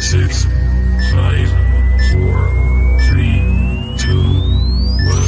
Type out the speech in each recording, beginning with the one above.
6, 5, 4, 3, 2, 1.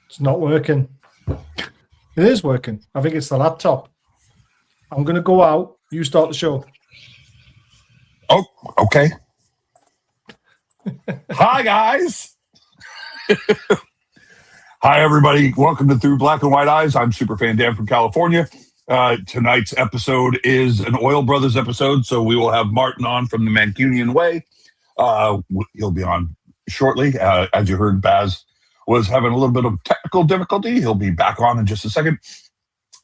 It's not working. It is working. I think it's the laptop. I'm going to go out. You start the show. Oh, okay. Hi, guys. Hi, everybody. Welcome to Through Black and White Eyes. I'm Superfan Dan from California. Tonight's episode is an Oil Brothers episode, so we will have Martin on from the Mancunian Way. He'll be on shortly. As you heard, Baz was having a little bit of technical difficulty. He'll be back on in just a second.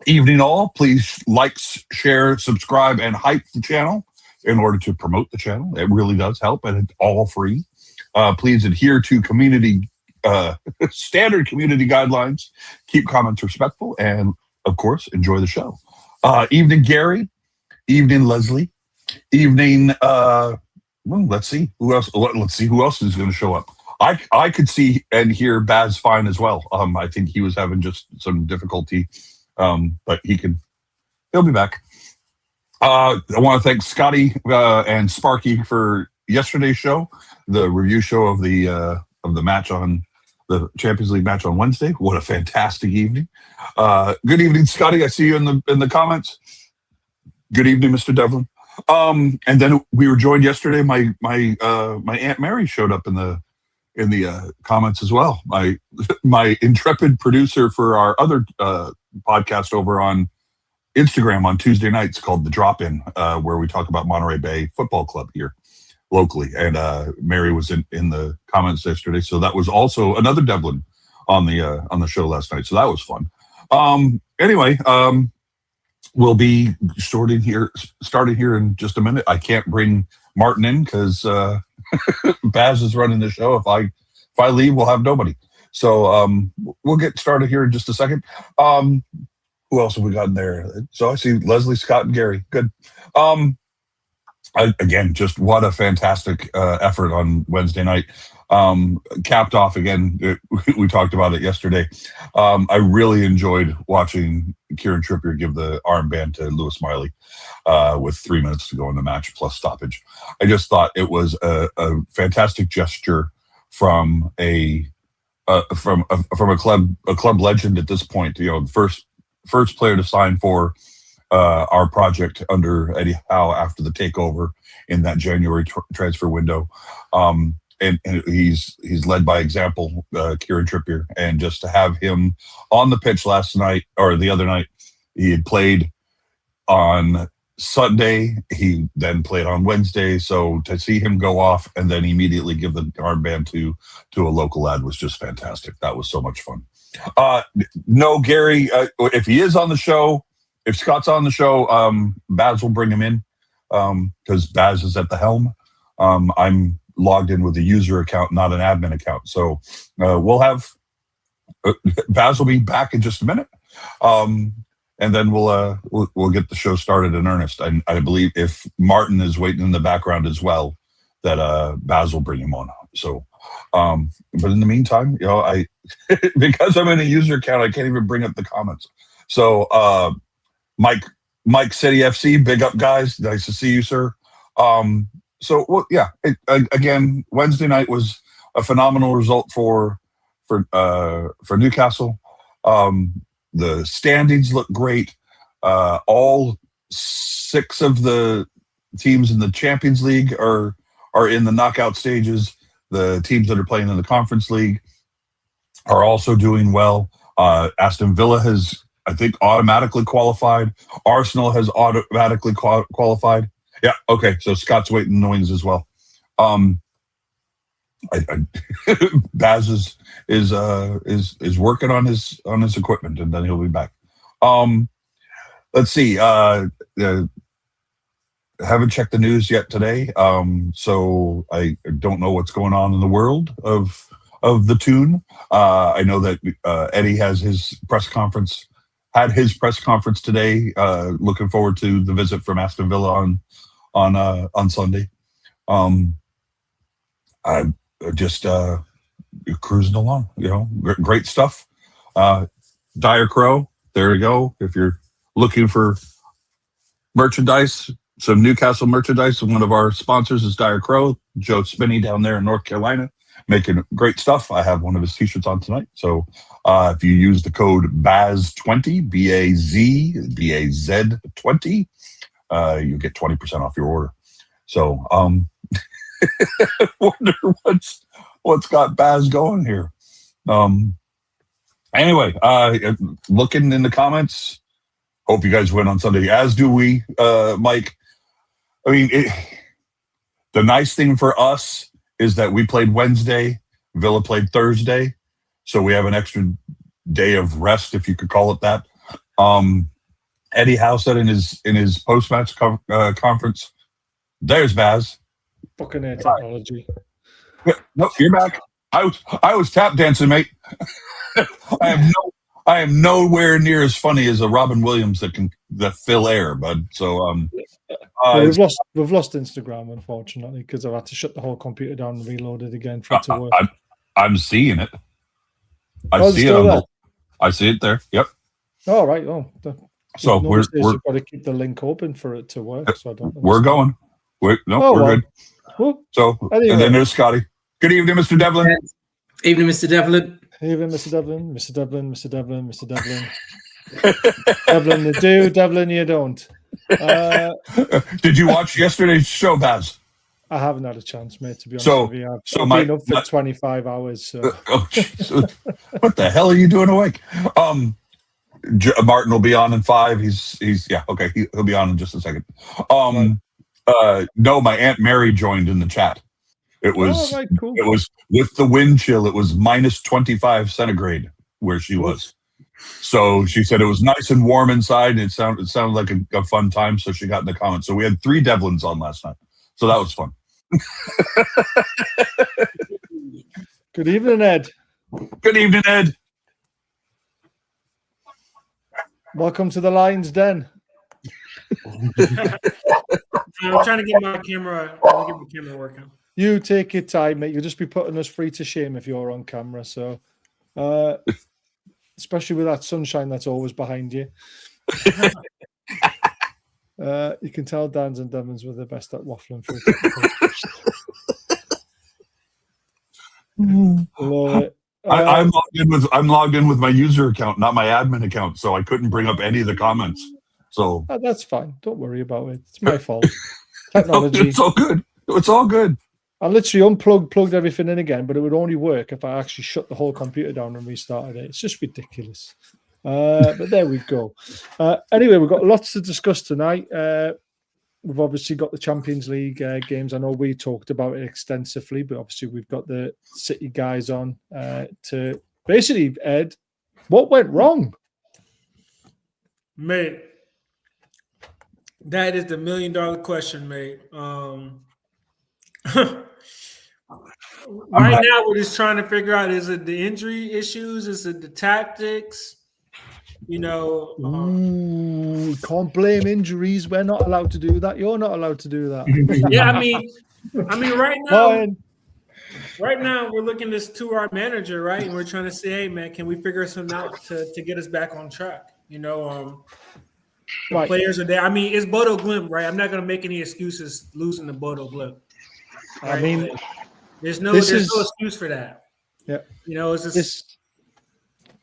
Evening all. Please like, share, subscribe, and hype the channel in order to promote the channel. It really does help, and it's all free. Please adhere to standard community guidelines. Keep comments respectful, and of course, enjoy the show. Evening, Gary. Evening, Leslie. Evening. Let's see who else. Let's see who else is going to show up. I could see and hear Baz fine as well. I think he was having just some difficulty, but he'll be back. I want to thank Scotty and Sparky for yesterday's show, the review show of the match on the Champions League match on Wednesday. What a fantastic evening! Good evening, Scotty. I see you in the comments. Good evening, Mr. Devlin. And then we were joined yesterday. My Aunt Mary showed up in the comments as well. My intrepid producer for our other podcast over on Instagram on Tuesday nights called The Drop-In, where we talk about Monterey Bay Football Club here locally. And Mary was in the comments yesterday, so that was also another Devlin on the show last night. So that was fun. Anyway, we'll be starting here in just a minute. I can't bring Martin in because Baz is running the show. If I leave, we'll have nobody. So we'll get started here in just a second. Who else have we got in there? So I see Leslie, Scott, and Gary. Good. Again, just what a fantastic effort on Wednesday night. Capped off again. We talked about it yesterday. I really enjoyed watching Kieran Trippier give the armband to Lewis Miley with 3 minutes to go in the match plus stoppage. I just thought it was a fantastic gesture from a club legend at this point. You know, the first player to sign for our project under Eddie Howe after the takeover in that January transfer window. And he's led by example, Kieran Trippier, and just to have him on the pitch last night or the other night, he had played on Sunday. He then played on Wednesday. So to see him go off and then immediately give the armband to a local lad was just fantastic. That was so much fun. No, Gary, if he is on the show, if Scott's on the show, Baz will bring him in because Baz is at the helm. I'm logged in with a user account, not an admin account. So we'll have Baz will be back in just a minute. And then we'll get the show started in earnest. I believe if Martin is waiting in the background as well, that Baz will bring him on. So, but in the meantime, you know, I because I'm in a user account, I can't even bring up the comments. So, Mike City FC, big up, guys. Nice to see you, sir. So, well, yeah. Again, Wednesday night was a phenomenal result for Newcastle. The standings look great. All 6 of the teams in the Champions League are in the knockout stages. The teams that are playing in the Conference League are also doing well. Aston Villa has, I think, automatically qualified. Arsenal has automatically qualified. Yeah, okay. So Scott's waiting in the wings as well. Baz is working on his equipment, and then he'll be back. Let's see. Haven't checked the news yet today, so I don't know what's going on in the world of the tune. I know that Eddie has his press conference. Had his press conference today. Looking forward to the visit from Aston Villa on Sunday. I'm just cruising along. Great stuff. Dire Crow. There you go. If you're looking for merchandise, some Newcastle merchandise, one of our sponsors is Dire Crow. Joe Spinney down there in North Carolina, making great stuff. I have one of his t-shirts on tonight. So if you use the code BAZ20, BAZ 20, you get 20% off your order. So wonder what's got Baz going here. Anyway, looking in the comments, hope you guys win on Sunday, as do we, Mike. I mean, the nice thing for us is that we played Wednesday, Villa played Thursday, so we have an extra day of rest, if you could call it that. Eddie Howe said in his post-match conference, "There's Baz." Fucking air technology. Nope, you're back. I was tap dancing, mate. I am nowhere near as funny as a Robin Williams that fill air, bud. So we've lost Instagram, unfortunately, because I've had to shut the whole computer down and reload it again for it to work. I'm seeing it. I see it. I see it there. Yep. All right. So we're got to keep the link open for it to work. So I don't know. We're going. We're good. Well, so anyway. And then there's Scotty. Good evening, Mr. Devlin. Evening, Mr. Devlin. Evening, Mr. Devlin. Mr. Devlin. Mr. Devlin. Mr. Devlin. Devlin, you do. Devlin, you don't. Did you watch yesterday's show, Baz? I haven't had a chance, mate, to be honest with you. I've been up for 25 hours. So. What the hell are you doing awake? Martin will be on in 5. He's yeah, okay. He'll be on in just a second. No, my Aunt Mary joined in the chat. It was cool. It was with the wind chill. It was minus 25 centigrade where she was. So she said it was nice and warm inside. And it sounded like a fun time. So she got in the comments. So we had 3 Devlins on last night. So that was fun. Good evening, Ed. Good evening, Ed. Welcome to the Lion's Den. I'm trying to get my camera working. You take your time, mate. You'll just be putting us free to shame if you're on camera. So, especially with that sunshine that's always behind you. You can tell Dan's and Devon's were the best at waffling for I'm logged in with my user account, not my admin account, so I couldn't bring up any of the comments. So that's fine. Don't worry about it. It's my fault. Technology. It's all good. It's all good. I literally plugged everything in again, but it would only work if I actually shut the whole computer down and restarted it. It's just ridiculous. But there we go. Anyway, we've got lots to discuss tonight. We've obviously got the Champions League games. I know we talked about it extensively, but obviously we've got the City guys on to basically, Ed, what went wrong? Mate, that is the $1 million question, mate. Right now, we're just trying to figure out, is it the injury issues? Is it the tactics? You know, we can't blame injuries. We're not allowed to do that. You're not allowed to do that. Yeah, I mean, right now we're looking to our manager, right? And we're trying to say, hey, man, can we figure something out to get us back on track? You know, the players are there. I mean, it's Bodo Glimt, right? I'm not going to make any excuses losing to Bodo Glimt. Right? I mean, there's no excuse for that. Yeah, you know, it's just.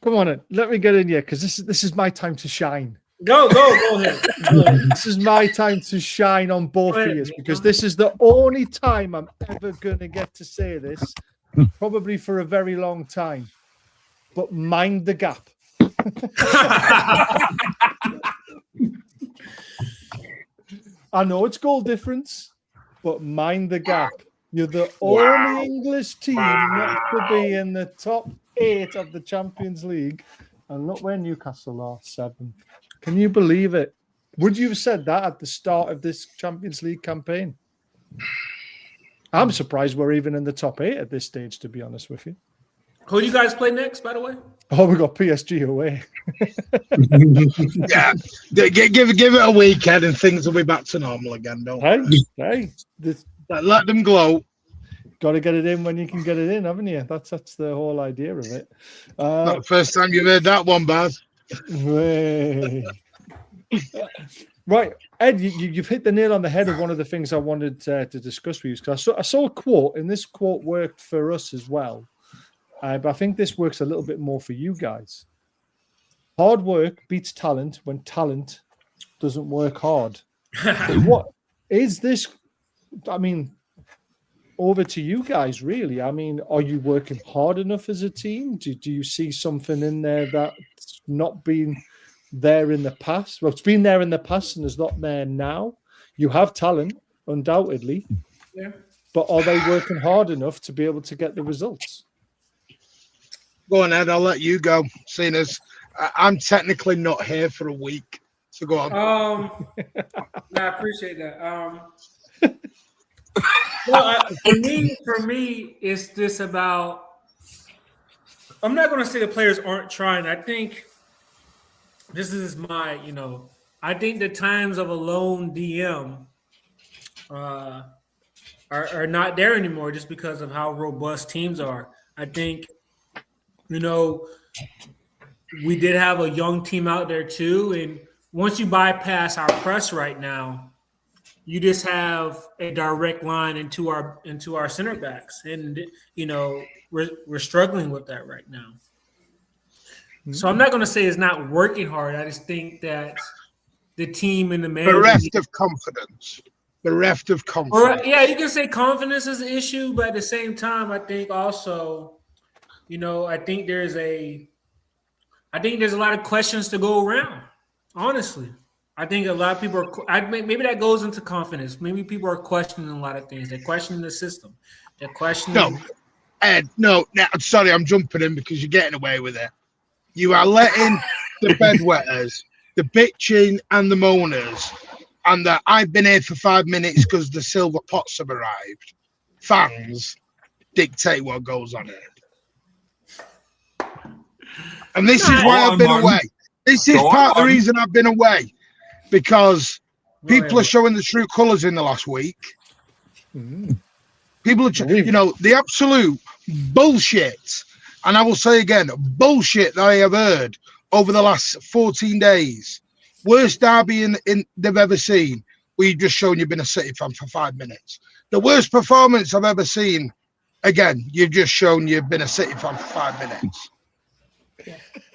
Come on, let me get in here because this is my time to shine. Go ahead. This is my time to shine on both of you because this is the only time I'm ever going to get to say this, probably for a very long time. But mind the gap. I know it's goal difference, but mind the gap. You're the Wow. only English team not to be in the top 8 of the Champions League. And look where Newcastle are, 7th. Can you believe it? Would you have said that at the start of this Champions League campaign? I'm surprised we're even in the top 8 at this stage, to be honest with you. Who do you guys play next, by the way? Oh, we got PSG away. Yeah, give it a weekend and things will be back to normal again. Don't Hey, let them glow. got to get it in when you can get it in, haven't you? That's the whole idea of it. Not the first time you've heard that one, Baz. Right, Ed, you've hit the nail on the head of one of the things I wanted to discuss with you, because I saw a quote, and this quote worked for us as well. But I think this works a little bit more for you guys. Hard work beats talent when talent doesn't work hard. What is this? I mean, over to you guys, really. I mean, are you working hard enough as a team? Do you see something in there that's not been there in the past? Well, it's been there in the past and is not there now. You have talent, undoubtedly. Yeah. But are they working hard enough to be able to get the results? Go on, Ed. I'll let you go. Seeing as I'm technically not here for a week, so go on. I appreciate that. For me, it's this about. I'm not going to say the players aren't trying. I think this is my, I think the times of a lone DM are not there anymore, just because of how robust teams are. I think. We did have a young team out there too, and once you bypass our press right now, you just have a direct line into our center backs, and we're struggling with that right now. Mm-hmm. So I'm not going to say it's not working hard. I just think that the team and the manager bereft of confidence. Or, yeah, you can say confidence is an issue, but at the same time, I think also. I think there's a lot of questions to go around. Honestly, I think a lot of people are. Maybe that goes into confidence. Maybe people are questioning a lot of things. They're questioning the system. They're questioning. No, Ed. No. Sorry, I'm jumping in because you're getting away with it. You are letting the bedwetters, the bitching, and the moaners, and the I've been here for 5 minutes because the silver pots have arrived. Fans dictate what goes on here. And this is why I've been away. This is part of the reason I've been away, because people are showing the true colours in the last week. People are, the absolute bullshit, and I will say again, bullshit that I have heard over the last 14 days. Worst derby in they've ever seen. Where you've just shown you've been a City fan for 5 minutes. The worst performance I've ever seen. Again, you've just shown you've been a City fan for 5 minutes.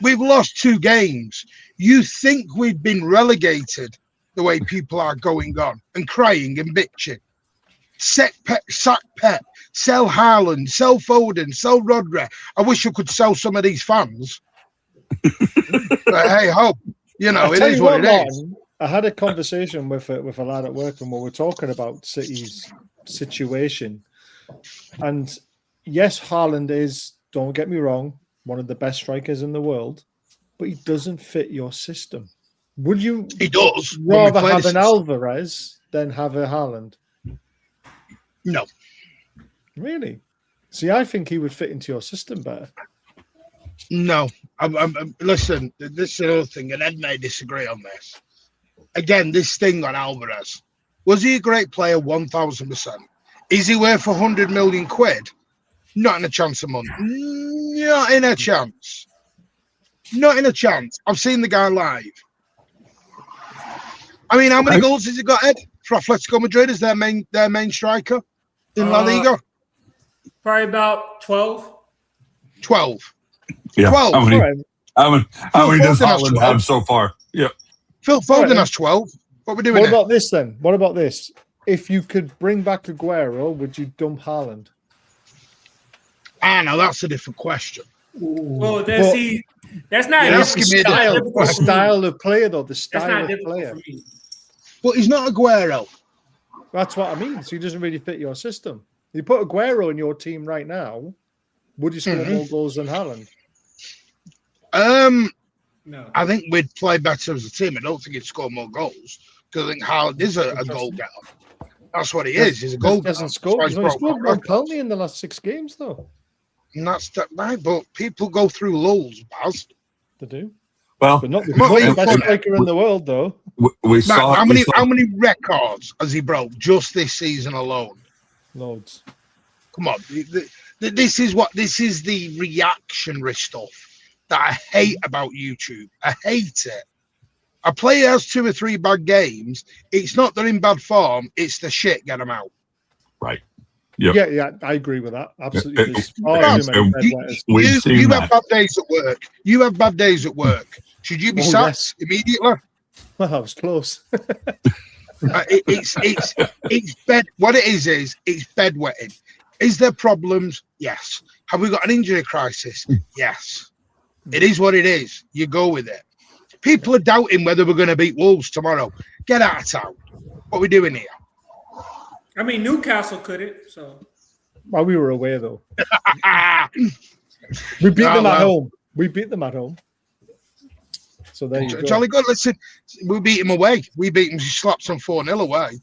We've lost 2 games. You think we've been relegated the way people are going on and crying and bitching. Sack Pep, sell Haaland, sell Foden, sell Rodri. I wish I could sell some of these fans. But hey, hope. It is what it is. I had a conversation with a lad at work, and we were talking about City's situation. And yes, Haaland is, don't get me wrong, one of the best strikers in the world, but he doesn't fit your system. Would you rather have an Alvarez than have a Haaland? No. Really? See, I think he would fit into your system better. No. Listen, this is another thing, and Ed may disagree on this. Again, this thing on Alvarez. Was he a great player? 1,000%. Is he worth 100 million quid? Not in a chance a month. Not in a chance. Not in a chance. I've seen the guy live. I mean, how many goals has he got, Ed? For Atletico Madrid as their main striker in La Liga? Probably about 12. 12. Yeah. 12. How many does Haaland have so far? Yeah. Phil Foden has 12. What are we doing What about this then? What about this? If you could bring back Aguero, would you dump Haaland? No, that's a different question. Well, that's not the style of player, though. The style of player. But he's not Aguero. That's what I mean. So he doesn't really fit your system. You put Aguero in your team right now, would you score more goals than Haaland? No. I think we'd play better as a team. I don't think he'd score more goals because I think Haaland is a goal getter. That's what he is. He's a goal getter. Doesn't score. He's only scored one penalty in the last 6 games, though. And that's right. But people go through lulls, Baz. They do. Well, But not the best striker in the world, though. we saw How many records has he broke just this season alone? Loads. Come on. This is the reactionary stuff that I hate about YouTube. I hate it. A player has 2 or 3 bad games. It's not they're in bad form. It's the shit. Get them out. Right. Yep. Yeah, I agree with that. Absolutely. You have bad days at work. You have bad days at work. Should you be sacked immediately? Well, I was close. It's bed. What it is it's bedwetting. Is there problems? Yes. Have we got an injury crisis? Yes. It is what it is. You go with it. People are doubting whether we're going to beat Wolves tomorrow. Get out of town. What are we doing here? I mean, Newcastle couldn't. So. Well, we were away though. We beat them at home. We beat them at home. So there you go. Jolly good. Listen, we beat him away. We beat him. He slapped some 4-0 away.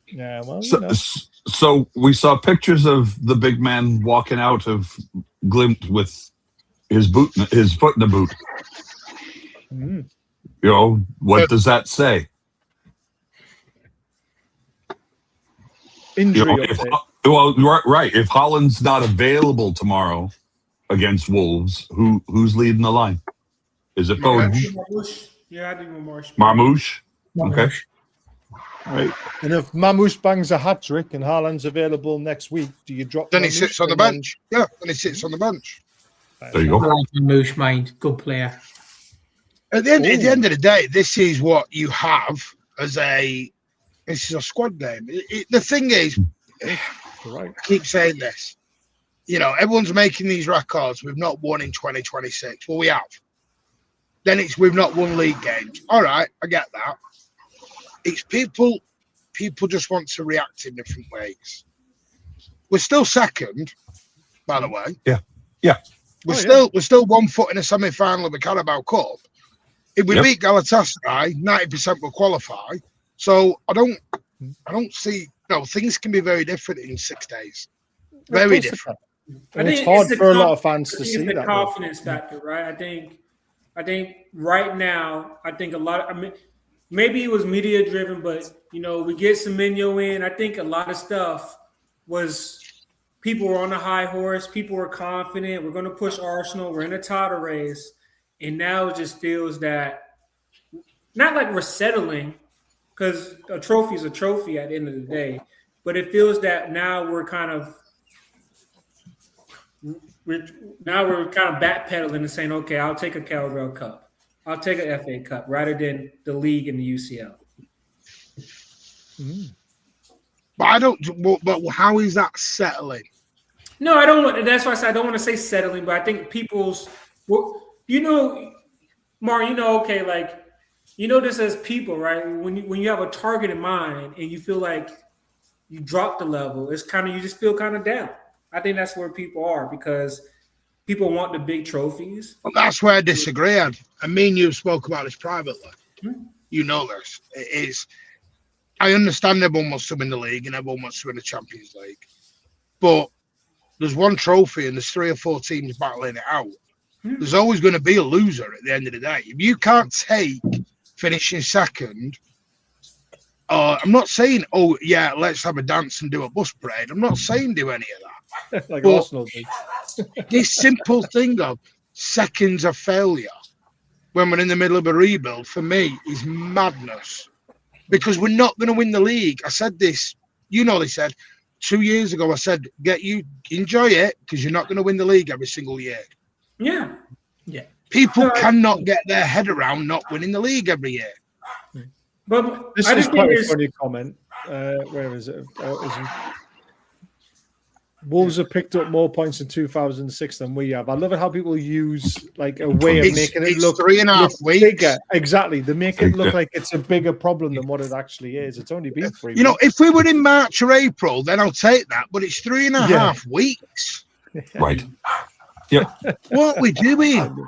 Yeah, well, so we saw pictures of the big man walking out of Glimt with his foot in the boot. Mm. You know, what does that say? Injury. You know, right. If Haaland's not available tomorrow against Wolves, who's leading the line? Is it Foden? Yeah, I do Marmoush. Marmoush? Okay. Right. And if Marmoush bangs a hat trick and Haaland's available next week, do you drop? Then Marmoush he sits on the bench. Yeah, then he sits on the bench. There you go. I like Marmoush, mind. Good player. At the end of the day, this is what you have as a squad game. The thing is, right. I keep saying this. You know, everyone's making these records. We've not won in 2026. Well, we have. Then it's we've not won league games. All right, I get that. It's people just want to react in different ways. We're still second, by the way. Yeah. We're still 1 foot in a semi-final of the Carabao Cup. If we beat Galatasaray, 90% will qualify. So I don't see. No, things can be very different in 6 days. Very different. And it's hard for a lot of fans to see the that. Confidence factor, right? I think right now, a lot. I mean, maybe it was media driven, but you know, we get Semenyo in. I think a lot of stuff was people were on a high horse. People were confident. We're going to push Arsenal. We're in a title race, and now it just feels that not like we're settling, because a trophy is a trophy at the end of the day. But it feels that now we're kind of backpedaling and saying, okay, I'll take a Carabao Cup. I'll take an FA Cup rather than the league and the UCL. Mm. But how is that settling? No, I don't. That's why I said I don't want to say settling, but I think Mark, okay, like, this as people, right? When you have a target in mind and you feel like you drop the level, it's kind of, you just feel kind of down. I think that's where people are because people want the big trophies. Well, that's where I disagree. And me and you spoke about this privately. Mm-hmm. You know this. It is. I understand everyone wants to win the league and everyone wants to win the Champions League. But there's one trophy and there's 3 or 4 teams battling it out. Mm-hmm. There's always going to be a loser at the end of the day. If you can't take finishing second, I'm not saying, let's have a dance and do a bus parade. I'm not saying do any of that. Like Arsenal did. This simple thing of seconds of failure when we're in the middle of a rebuild, for me, is madness. Because we're not going to win the league. I said this, they said 2 years ago, I said, enjoy it because you're not going to win the league every single year. Yeah. People cannot get their head around not winning the league every year. But this is quite a funny comment. Where is it? Wolves have picked up more points in 2006 than we have. I love it how people use like a way of making it look 3.5 weeks. bigger. Exactly. They make it look like it's a bigger problem than what it actually is. It's only been 3 weeks. You know, if we were in March or April, then I'll take that. But it's 3.5 weeks. Right. Yep. What are we doing?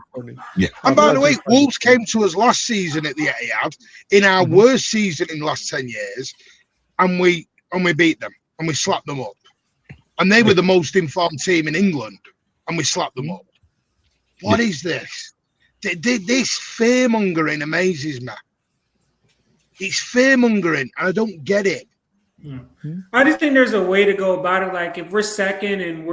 Yeah. And by the way, Wolves came to us last season at the Etihad in our worst season in the last 10 years, and we beat them and we slapped them up. And they were the most informed team in England, and we slapped them up. What is this? This fear-mongering amazes me. It's fear-mongering, and I don't get it. I just think there's a way to go about it. Like if we're second and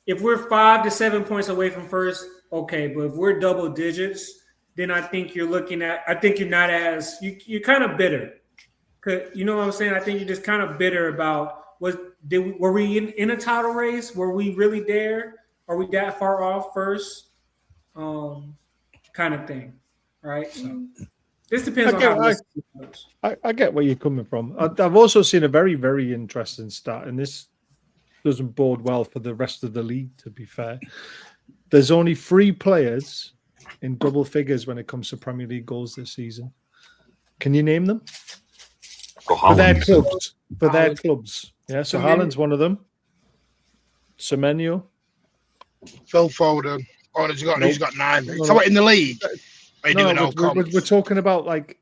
if we're 5 to 7 points away from first, okay. But if we're double digits, then I think you're not as you're kind of bitter. You know what I'm saying? I think you're just kind of bitter about were we in a title race? Were we really there? Are we that far off first? Kind of thing, right? So this depends on how this goes. I get where you're coming from. I've also seen a very, very interesting stat, and this doesn't bode well for the rest of the league, to be fair. There's only 3 players in double figures when it comes to Premier League goals this season. Can you name them? For their clubs. Yeah, so Haaland's one of them. Semenyo. Phil Foden. Oh, he's got 9. So in the league? We're talking about like...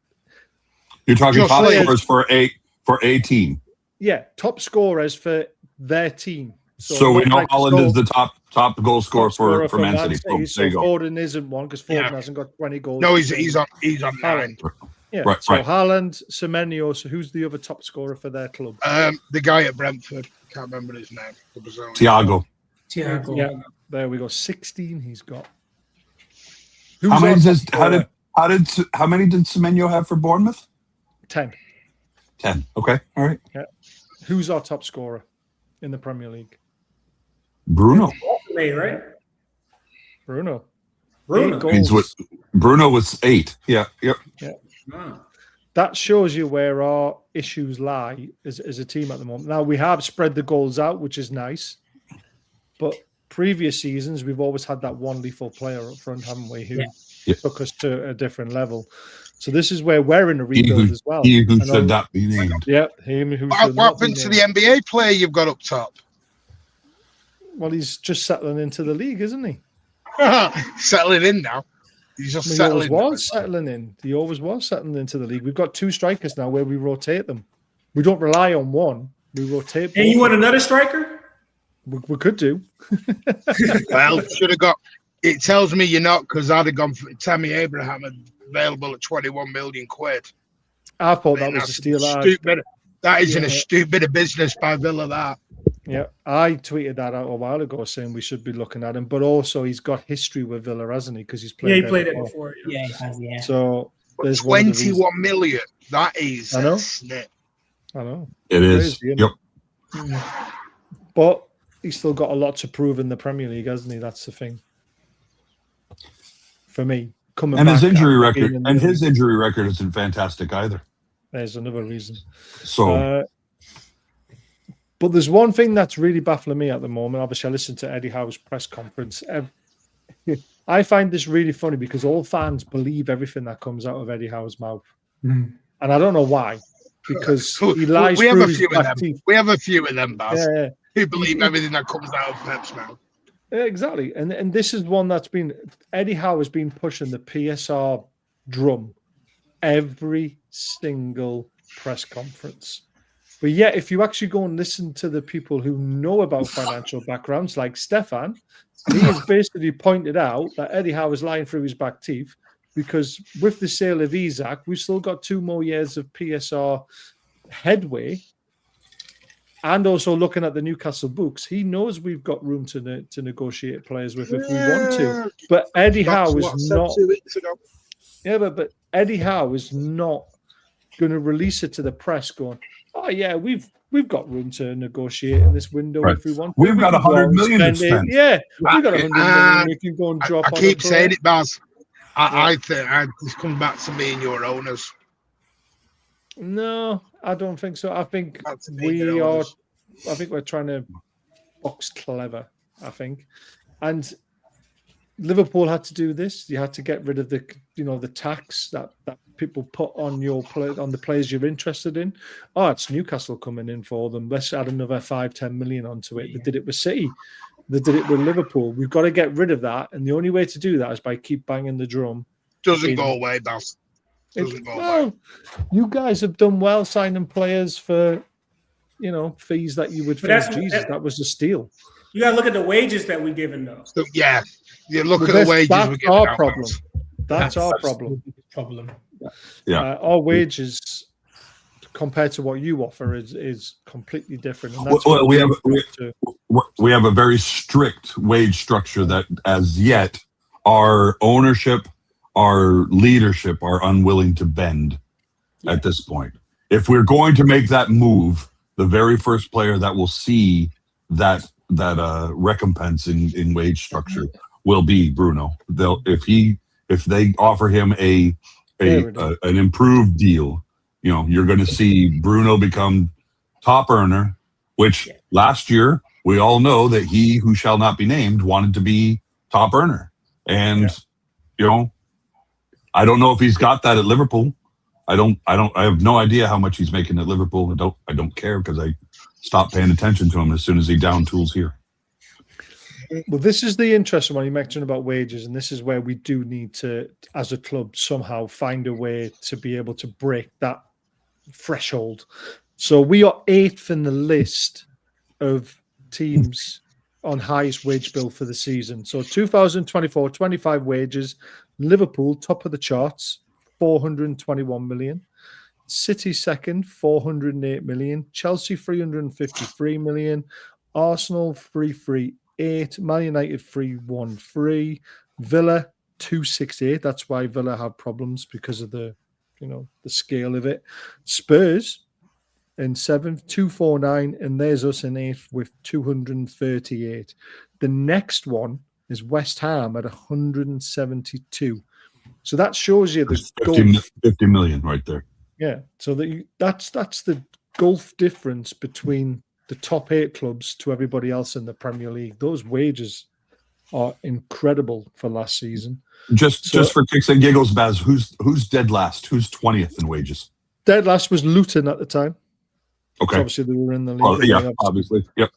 You're talking top scorers for a team. Yeah, top scorers for their team. So we know Haaland is the top goal scorer for Man City. So there you go. Foden isn't one because Foden hasn't got 20 goals. No, he's on 9. Yeah. Right, so right. Haaland, Semenyo. So who's the other top scorer for their club? The guy at Brentford. Can't remember his name. Thiago. Yeah, there we go. 16 he's got. How many did Semenyo have for Bournemouth? 10. 10. Okay. All right. Yeah. Who's our top scorer in the Premier League? Bruno. Right? Bruno. Bruno was 8. Yeah. Yep. Yeah. Wow. That shows you where our issues lie as a team at the moment. Now, we have spread the goals out, which is nice. But previous seasons, we've always had that one lethal player up front, haven't we, who took us to a different level. So this is where we're in a rebuild as well. He who should not be named. Yeah, him who should What not be happened to named. the NBA player you've got up top? Well, he's just settling into the league, isn't he? Settling in now. He's just settling. He always was settling into the league. We've got 2 strikers now where we rotate them. We don't rely on one. We rotate. And you want another striker? We could do. Well, should have got. It tells me you're not, because I'd have gone for Tammy Abraham available at 21 million quid. I thought that was a steal. That isn't a stupid bit of business by Villa, that. Yeah, I tweeted that out a while ago saying we should be looking at him, but also he's got history with Villa, hasn't he? Because he's played. Yeah, he played it before. Yeah, he has. Yeah. So there's 21 million. That is. I know. A snip. I know. It is. Crazy, Yep. But he's still got a lot to prove in the Premier League, hasn't he? That's the thing. For me, his injury record isn't fantastic either. There's another reason. So. But there's one thing that's really baffling me at the moment. Obviously, I listened to Eddie Howe's press conference. I find this really funny because all fans believe everything that comes out of Eddie Howe's mouth. And I don't know why. Because he lies through his back teeth. We have a few of them, Baz, who believe everything that comes out of Pep's mouth. Yeah, exactly. And this is one that's been... Eddie Howe has been pushing the PSR drum every single press conference. But yet, if you actually go and listen to the people who know about financial backgrounds, like Stefan, he has basically pointed out that Eddie Howe is lying through his back teeth because with the sale of Isaac, we've still got 2 more years of PSR headway. And also looking at the Newcastle books, he knows we've got room to negotiate players with if we want to. But Eddie Howe is not... Yeah, but Eddie Howe is not going to release it to the press going, oh, yeah, we've got room to negotiate in this window if we want to. We've got 100 million to spend. Yeah, we've got 100 million. We can go and drop on. I keep saying it, Baz. I think this comes back to me and your owners. No, I don't think so. I think we are. I think we're trying to box clever, I think. And Liverpool had to do this. You had to get rid of the tax that people put on on the players you're interested in. Oh, it's Newcastle coming in for them. Let's add another 5-10 million onto it. They did it with City. They did it with Liverpool. We've got to get rid of that, and the only way to do that is by keep banging the drum. Doesn't go away, Baz. Doesn't go away. You guys have done well signing players for fees that you would think, Jesus, that was a steal. You got to look at the wages that we're giving, though. So, yeah, look at the wages we're giving. Our problem. That's our problem. Yeah, our wages compared to what you offer is completely different. And that's we have a very strict wage structure that, as yet, our ownership, our leadership are unwilling to bend at this point. If we're going to make that move, the very first player that will see that recompense in wage structure will be Bruno. If they offer him an improved deal, you're going to see Bruno become top earner, which last year we all know that he who shall not be named wanted to be top earner. And I don't know if he's got that at Liverpool. I have no idea how much he's making at Liverpool. I don't care because I stopped paying attention to him as soon as he down tools here. Well, this is the interesting one you mentioned about wages, and this is where we do need to, as a club, somehow find a way to be able to break that threshold. So we are 8th in the list of teams on highest wage bill for the season. So 2024-25 wages, Liverpool, top of the charts, 421 million. City second, 408 million. Chelsea, 353 million. Arsenal, 338. Man United, 313. Villa, 268. That's why Villa have problems because of the scale of it. Spurs in 7th, 249. And there's us in 8th with 238. The next one is West Ham at 172. So that shows you the 50 million right there. Yeah, so that's the gulf difference between the top 8 clubs to everybody else in the Premier League. Those wages are incredible for last season. Just for kicks and giggles, Baz, who's dead last? Who's 20th in wages? Dead last was Luton at the time. Okay. So obviously, they were in the league. Oh, yeah, obviously. Yep.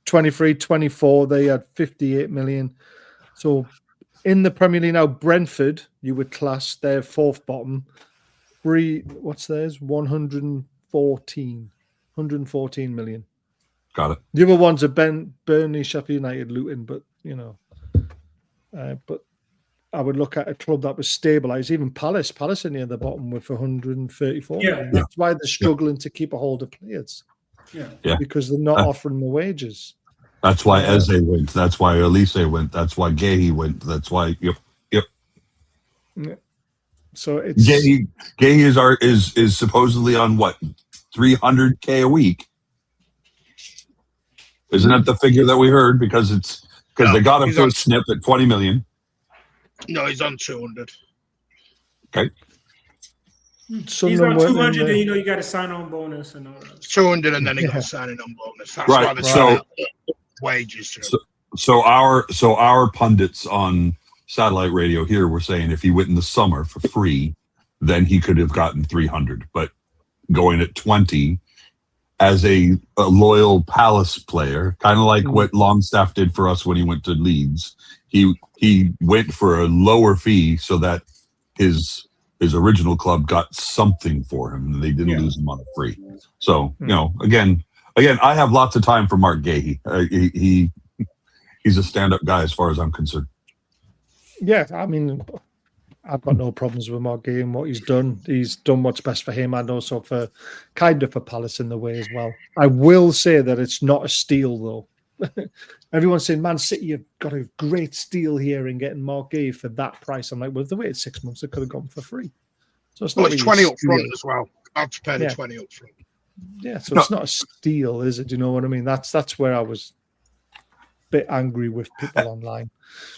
23-24, they had 58 million. So in the Premier League now, Brentford, you would class their 4th bottom. What's theirs? 114 million. Got it. The other ones are Burnley, Sheffield United, Luton, but but I would look at a club that was stabilised. Even Palace are near the bottom with 134 million. That's why they're struggling to keep a hold of players. Yeah. Because they're not offering the wages. That's why Eze went. That's why Elise went. That's why Gahey went. That's why. Yep. Yeah. So it's Gahey is supposedly on what, $300K a week. Isn't that the figure that we heard? Because they got him for a snip at 20 million. No, he's on 200. Okay. He's on 200, and you got a sign-on bonus and all that. 200, and then he got a signing-on bonus. That's right. Why they're wages. So our pundits on satellite radio here were saying if he went in the summer for free, then he could have gotten 300. But going at 20 as a loyal Palace player, kind of like what Longstaff did for us when he went to Leeds, he went for a lower fee so that his original club got something for him, and they didn't lose him on a free. So again, I have lots of time for Mark Gahey. He's a stand-up guy as far as I'm concerned. Yeah, I mean, I've got no problems with Mark Gahey and what he's done. He's done what's best for him and also for Palace in the way as well. I will say that it's not a steal, though. Everyone's saying Man City have got a great steal here in getting Mark Gahey for that price. I'm like, well, if they waited 6 months, they could have gone for free. So it's not it's 20 up front as well. I've to pay the 20 up front. Yeah, so it's not a steal, is it? Do you know what I mean? That's where I was a bit angry with people online.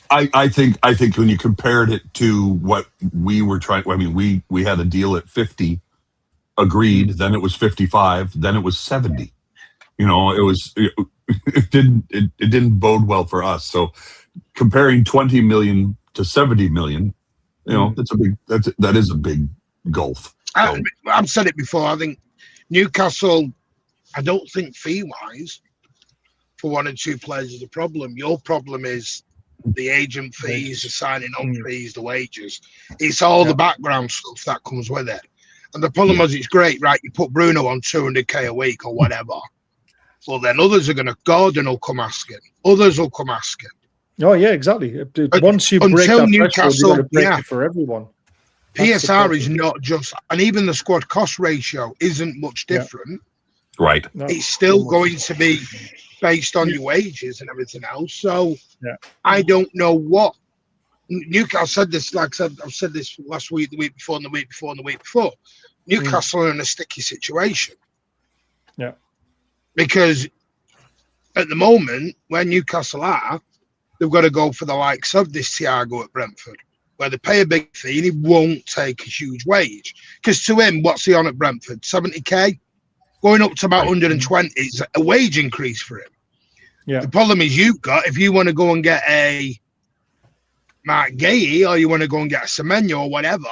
I think when you compared it to what we were trying, I mean, we had a deal at 50, agreed. Then it was 55. Then it was 70. it didn't bode well for us. So comparing 20 million to 70 million, that is a big gulf. So. I've said it before. I think Newcastle, I don't think fee-wise for 1 and 2 players is a problem. Your problem is the agent fees, the signing on fees, the wages. It's all the background stuff that comes with it. And the problem is, it's great, right? You put Bruno on 200k a week or whatever. Well, then others are going to, Gordon will come asking. Others will come asking. Oh, yeah, exactly. Once you break that Newcastle, you break it for everyone. PSR is not just, and even the squad cost ratio isn't much different. Right. No, it's still going to be based on your wages and everything else. So I don't know what Newcastle said this. Like I've said this last week, the week before, and the week before, and the week before. Newcastle are in a sticky situation. Yeah. Because at the moment, where Newcastle are, they've got to go for the likes of this Thiago at Brentford, where they pay a big fee and he won't take a huge wage. Because to him, what's he on at Brentford? 70k? Going up to about 120 is a wage increase for him. Yeah. The problem is if you want to go and get a Mark Gay or you want to go and get a Semenyo or whatever,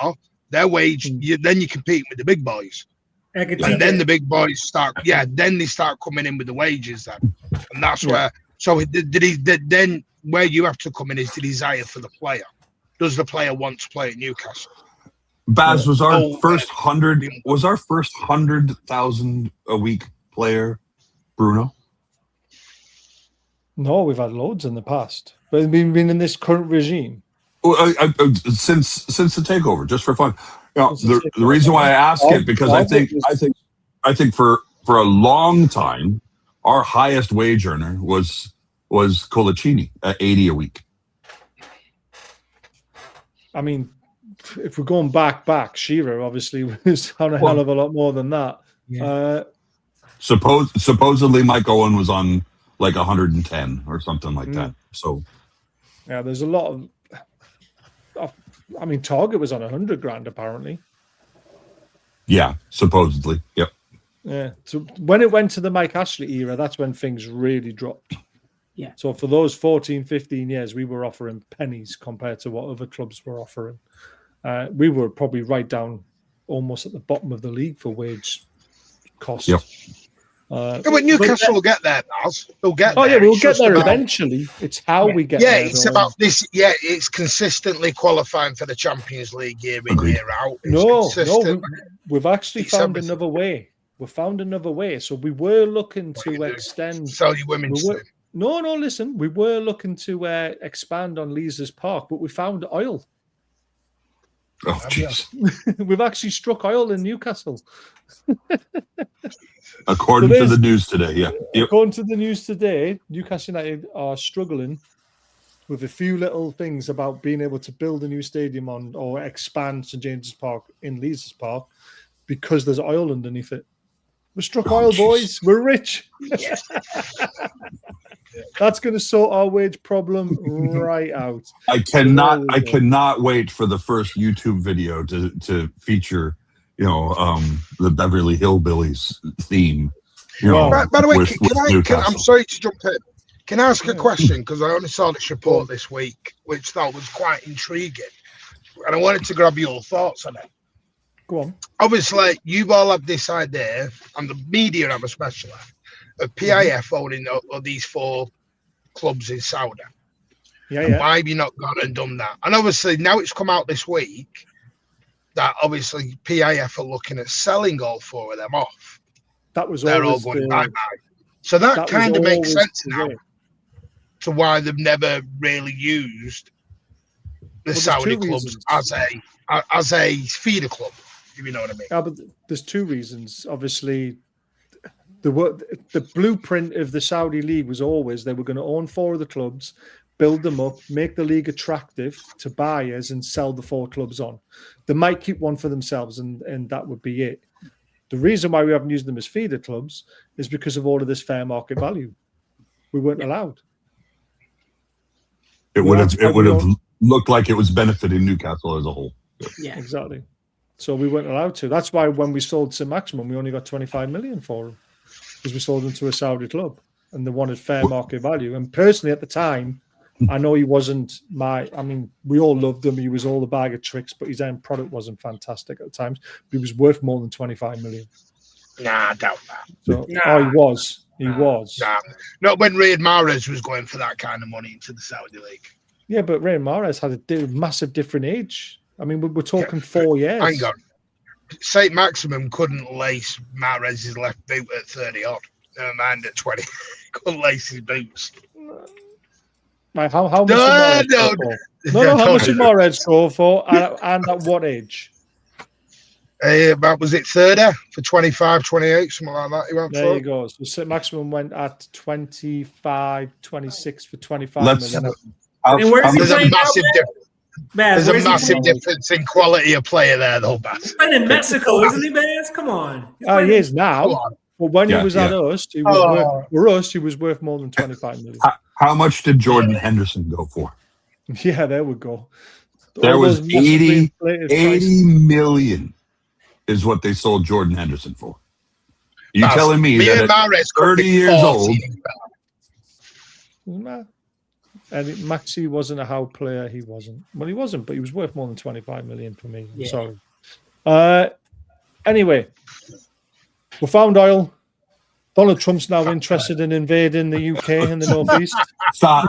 their wage, then you compete with the big boys. And then the big boys start, then they start coming in with the wages then. And that's where, so then where you have to come in is the desire for the player. Does the player want to play at Newcastle? Baz, was our first 100,000 a week player Bruno? No, we've had loads in the past, but we've been in this current regime since the takeover, just for fun. The reason why I ask it, because I think for a long time our highest wage earner was Colaccini at 80 a week. I mean, if we're going back, Shearer obviously was on a hell of a lot more than that. Yeah. Supposedly Mike Owen was on like 110 or something like that. So there's a lot of. I mean, Target was on 100 grand apparently. Yeah, supposedly. Yep. Yeah. So when it went to the Mike Ashley era, that's when things really dropped. Yeah. So for those 14, 15 years, we were offering pennies compared to what other clubs were offering. We were probably right down almost at the bottom of the league for wage cost. Yep. But Newcastle will get there, Baz. They'll get there. Oh, yeah, we'll get there eventually. It's how we get there. Yeah, it's about this. Yeah, it's consistently qualifying for the Champions League year in, year out. No, we've actually found another way. We found another way. So we were looking to extend. Saudi women's team. No, listen. We were looking to expand on Leazes Park, but we found oil. Oh, jeez. We've actually struck oil in Newcastle. According to the news today, yeah. Yep. According to the news today, Newcastle United are struggling with a few little things about being able to build a new stadium or expand St James's Park in Leazes Park because there's oil underneath it. We struck oil, boys. We're rich. That's going to sort our wage problem right out. I cannot wait for the first YouTube video to feature, the Beverly Hillbillies theme. By the way, I'm sorry to jump in. Can I ask a question? Because I only saw this report this week, which I thought was quite intriguing, and I wanted to grab your thoughts on it. Go on. Obviously, you've all had this idea, and the media have especially, of PIF owning these 4 clubs in Saudi. Yeah. Why have you not gone and done that? And obviously, now it's come out this week that obviously PIF are looking at selling all 4 of them off. That was They're all going bye-bye. So that kind of makes sense now to why they've never really used the Saudi clubs as a feeder club, if you know what I mean. Yeah, but there's 2 reasons. Obviously, the blueprint of the Saudi league was always they were going to own 4 of the clubs, build them up, make the league attractive to buyers and sell the 4 clubs on. They might keep one for themselves and that would be it. The reason why we haven't used them as feeder clubs is because of all of this fair market value. We weren't allowed. It would have looked like it was benefiting Newcastle as a whole. Yeah, exactly. So we weren't allowed to. That's why when we sold St Maximum, we only got 25 million for them. because we sold him to a Saudi club and they wanted fair market value. And personally, at the time, I know he wasn't we all loved him. He was all the bag of tricks, but his end product wasn't fantastic at the times. But he was worth more than 25 million. Nah, I doubt that. So, he was. He was. Nah. Not when Riyad Mahrez was going for that kind of money into the Saudi League. Yeah, but Riyad Mahrez had a massive different age. I mean, we're talking 4 years. Hang on. St. Maximum couldn't lace Mahrez's left boot at 30 odd. Never mind at 20. Couldn't lace his boots. Like how much did Mahrez go for? No, how much did Mahrez go for and at what age? About was it 30 for 25, 28, something like that? He went there for. You go. So St. Maximum went at 25, 26 for 25 million. There's a massive difference. There's a massive difference in quality of player there, though, Baz. He's playing in Mexico, isn't he, Baz? Come on. He is now. But when he was at us, he was worth more than 25 million. How much did Jordan Henderson go for? Yeah, there we go. There was 80 million is what they sold Jordan Henderson for. You telling me that at 30 years old? And Maxi wasn't a how player. He wasn't. Well, he wasn't, but he was worth more than 25 million for me. Yeah. Sorry. Anyway, we found oil. Donald Trump's now interested in invading the UK and the Northeast. Stop.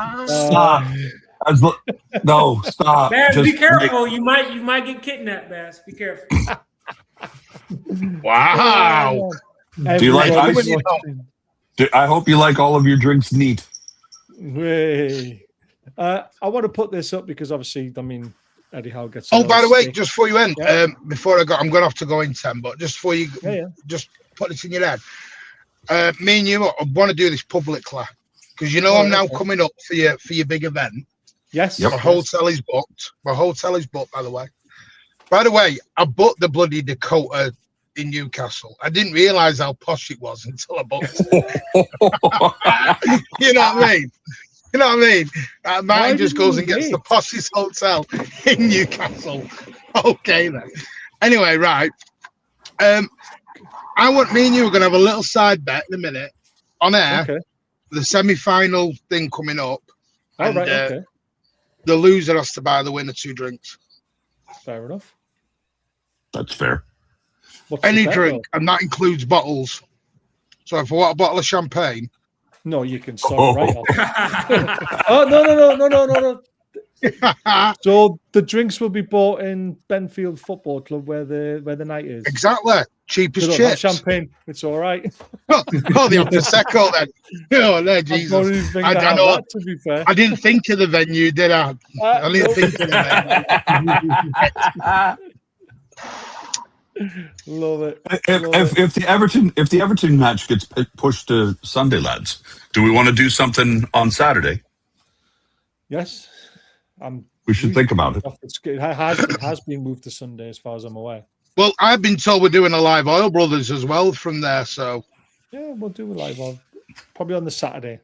No, stop. Baz, be careful. You might get kidnapped, Baz. Be careful. Wow. Do you like ice? I hope you like all of your drinks neat. I want to put this up because obviously, Eddie Howe gets. Oh, by the way, just before you end, before I'm going to have to go in 10, but just before you, just put this in your head. Me and you, I want to do this publicly because I'm now coming up for your big event. Yes. My hotel is booked. My hotel is booked, by the way. By the way, I booked the bloody Dakota in Newcastle. I didn't realise how posh it was until I booked it. You know what I mean? You know what I mean? Martin just goes and gets the poshest hotel in Newcastle. Okay, then. Anyway, right. I want me and you are going to have a little side bet in a minute on air. Okay. The semi-final thing coming up. Oh, right, okay. The loser has to buy the winner 2 drinks. Fair enough. That's fair. Any drink, and that includes bottles. So if I want a bottle of champagne. No, you can stop right off. Oh, no. So the drinks will be bought in Benfield Football Club where the night is. Exactly. Cheap as chips. Champagne. It's all right. Oh, the Prosecco then. Oh, no, Jesus. I know. That, to be fair. I didn't think of the venue, did I? I didn't think of the venue. Love it. If the Everton match gets pushed to Sunday, lads, do we want to do something on Saturday? Yes. We should think about it. It has been moved to Sunday, as far as I'm aware. Well, I've been told we're doing a live Oil Brothers as well from there, so yeah, we'll do a live Oil probably on the Saturday.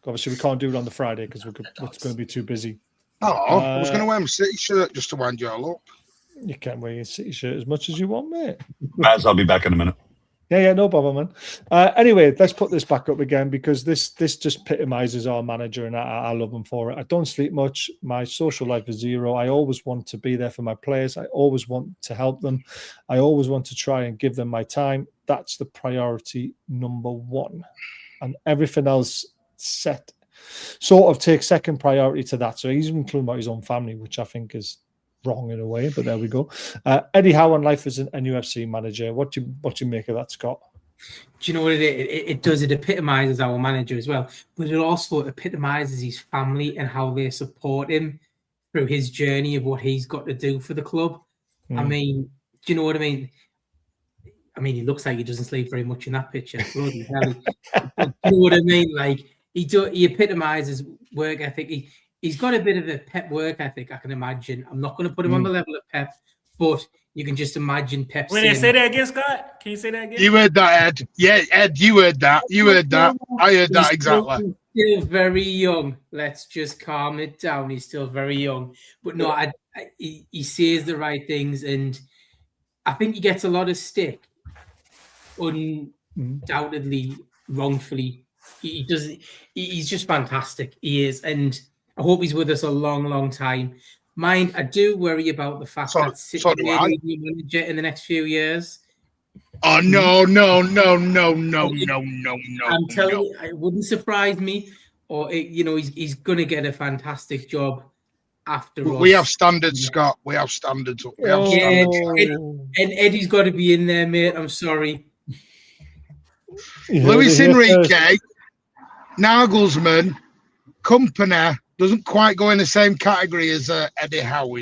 Obviously, we can't do it on the Friday because it's going to be too busy. I was going to wear my City shirt just to wind you all up. You can wear your City shirt as much as you want, mate. Baz, I'll be back in a minute. Yeah, no problem, man. Anyway, let's put this back up again because this just epitomizes our manager, and I love him for it. I don't sleep much. My social life is zero. I always want to be there for my players. I always want to help them. I always want to try and give them my time. That's the priority number 1. And everything else sort of takes second priority to that. So he's including about his own family, which I think is wrong in a way, but there we go. Eddie Howe on life as an NUFC manager. What do you make of that, Scott? Do you know what it does? It epitomizes our manager as well, but it also epitomizes his family and how they support him through his journey of what he's got to do for the club. I mean, do you know what I mean? I mean, he looks like he doesn't sleep very much in that picture. Bloody hell. Do you know what I mean? Like he epitomizes work ethic. He's got a bit of a Pep work ethic, I can imagine. I'm not going to put him on the level of Pep, but you can just imagine Pep. Wait, say that again, Scott? Can you say that again? You heard that, Ed. Yeah, Ed, you heard that. You heard that. I heard that exactly. He's still very young. Let's just calm it down. He's still very young. But no, he says the right things, and I think he gets a lot of stick, undoubtedly, wrongfully. He does. He's just fantastic. He is, and I hope he's with us a long, long time. Mind, I do worry about the fact that City may need a new manager in the next few years. Oh no! I'm telling you, it wouldn't surprise me. Or he's going to get a fantastic job after us. We have standards, Scott. We have standards. And Eddie's got to be in there, mate. I'm sorry. Luis Enrique, Nagelsmann, Company doesn't quite go in the same category as Eddie Howe.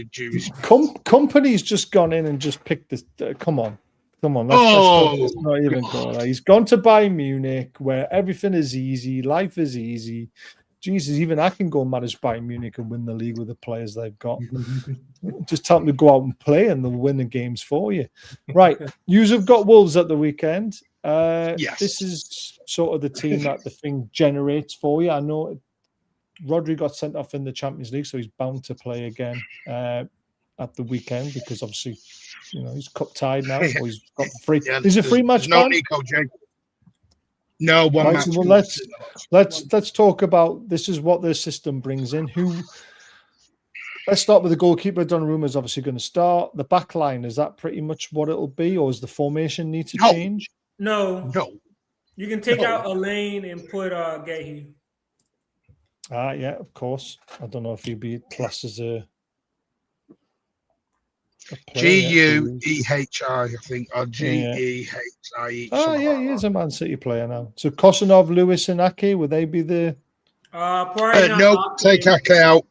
Company's just gone in and just picked this. Come on. Let's not even go there. He's gone to Bayern Munich, where everything is easy, life is easy. Jesus, even I can go and manage Bayern Munich and win the league with the players they've got. Just tell them to go out and play, and they'll win the games for you. Right, yous have got Wolves at the weekend. Yes. This is sort of the team that the thing generates for you. I know Rodri got sent off in the Champions League, so he's bound to play again at the weekend because obviously, he's cup tied now. Or he's got free. Yeah, There's a free match. No, Nico J. No one right, match. so let's talk about this. Is what the system brings in. Let's start with the goalkeeper. Donnarumma is obviously going to start. The back line, is that pretty much what it'll be, or does the formation need to change? No. You can take out Elaine and put Gahey. Yeah, of course. I don't know if he'd be classed as a Guehi, I think, or Gehi. Oh, yeah, he is a Man City player now. So Kosanov, Lewis, and Ake, would they be the? No, take Ake out.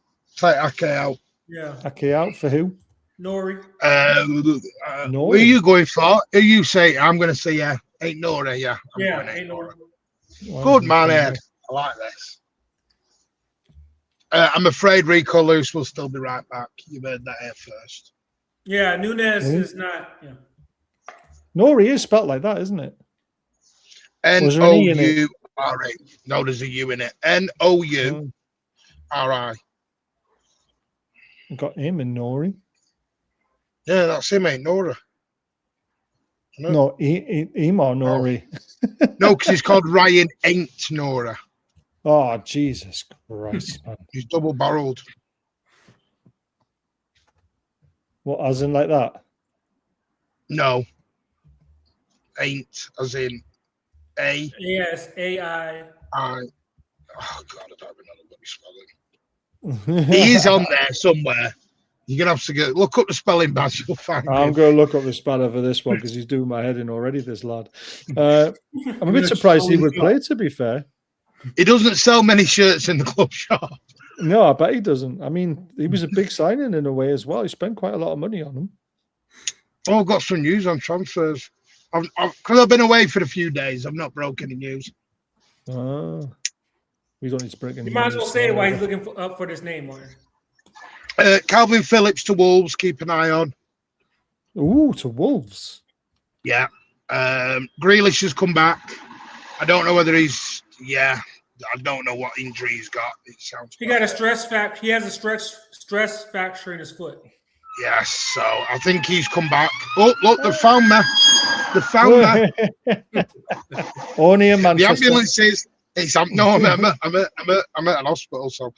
Yeah. Ake out for who? Nori. Who are you going for? Who you say? I'm going to say ain't Nori. Yeah. Ain't Nori. Good man, Ed. I like this. I'm afraid Rico Lewis will still be right back. You heard that here first. Yeah, Nunez is not. Yeah. Nori is spelled like that, isn't it? N-O-U-R-I. No, there's a U in it. N-O-U-R-I. Got him and Nori. Yeah, that's him, ain't Nora. No, him or Nori. No, because he's called Ryan Ain't Nora. Oh, Jesus Christ, man. He's double-barreled. What, as in like that? No. Ain't, as in A. Yes, A-I. Oh, God, I don't remember what he's spelling. He is on there somewhere. You're going to have to look up the spelling badge. You'll find I'm going to look up the speller for this one because he's doing my head in already, this lad. I'm a bit surprised he would play, to be fair. He doesn't sell many shirts in the club shop. No, I bet he doesn't. I mean, he was a big signing in a way as well. He spent quite a lot of money on him. Oh, I've got some news on transfers. Because I've been away for a few days, I've not broken any news. We don't need to break any news. You might as well say why he's looking up for this name, Warren. Calvin Phillips to Wolves, keep an eye on. Ooh, to Wolves. Yeah. Grealish has come back. I don't know whether he's... Yeah, I don't know what injury he's got. It sounds. He got a stress fracture. He has a stress fracture in his foot. Yes, so I think he's come back. Oh, look, they found me. They found me. Only in Manchester. The ambulance is. No, I'm at an hospital. So,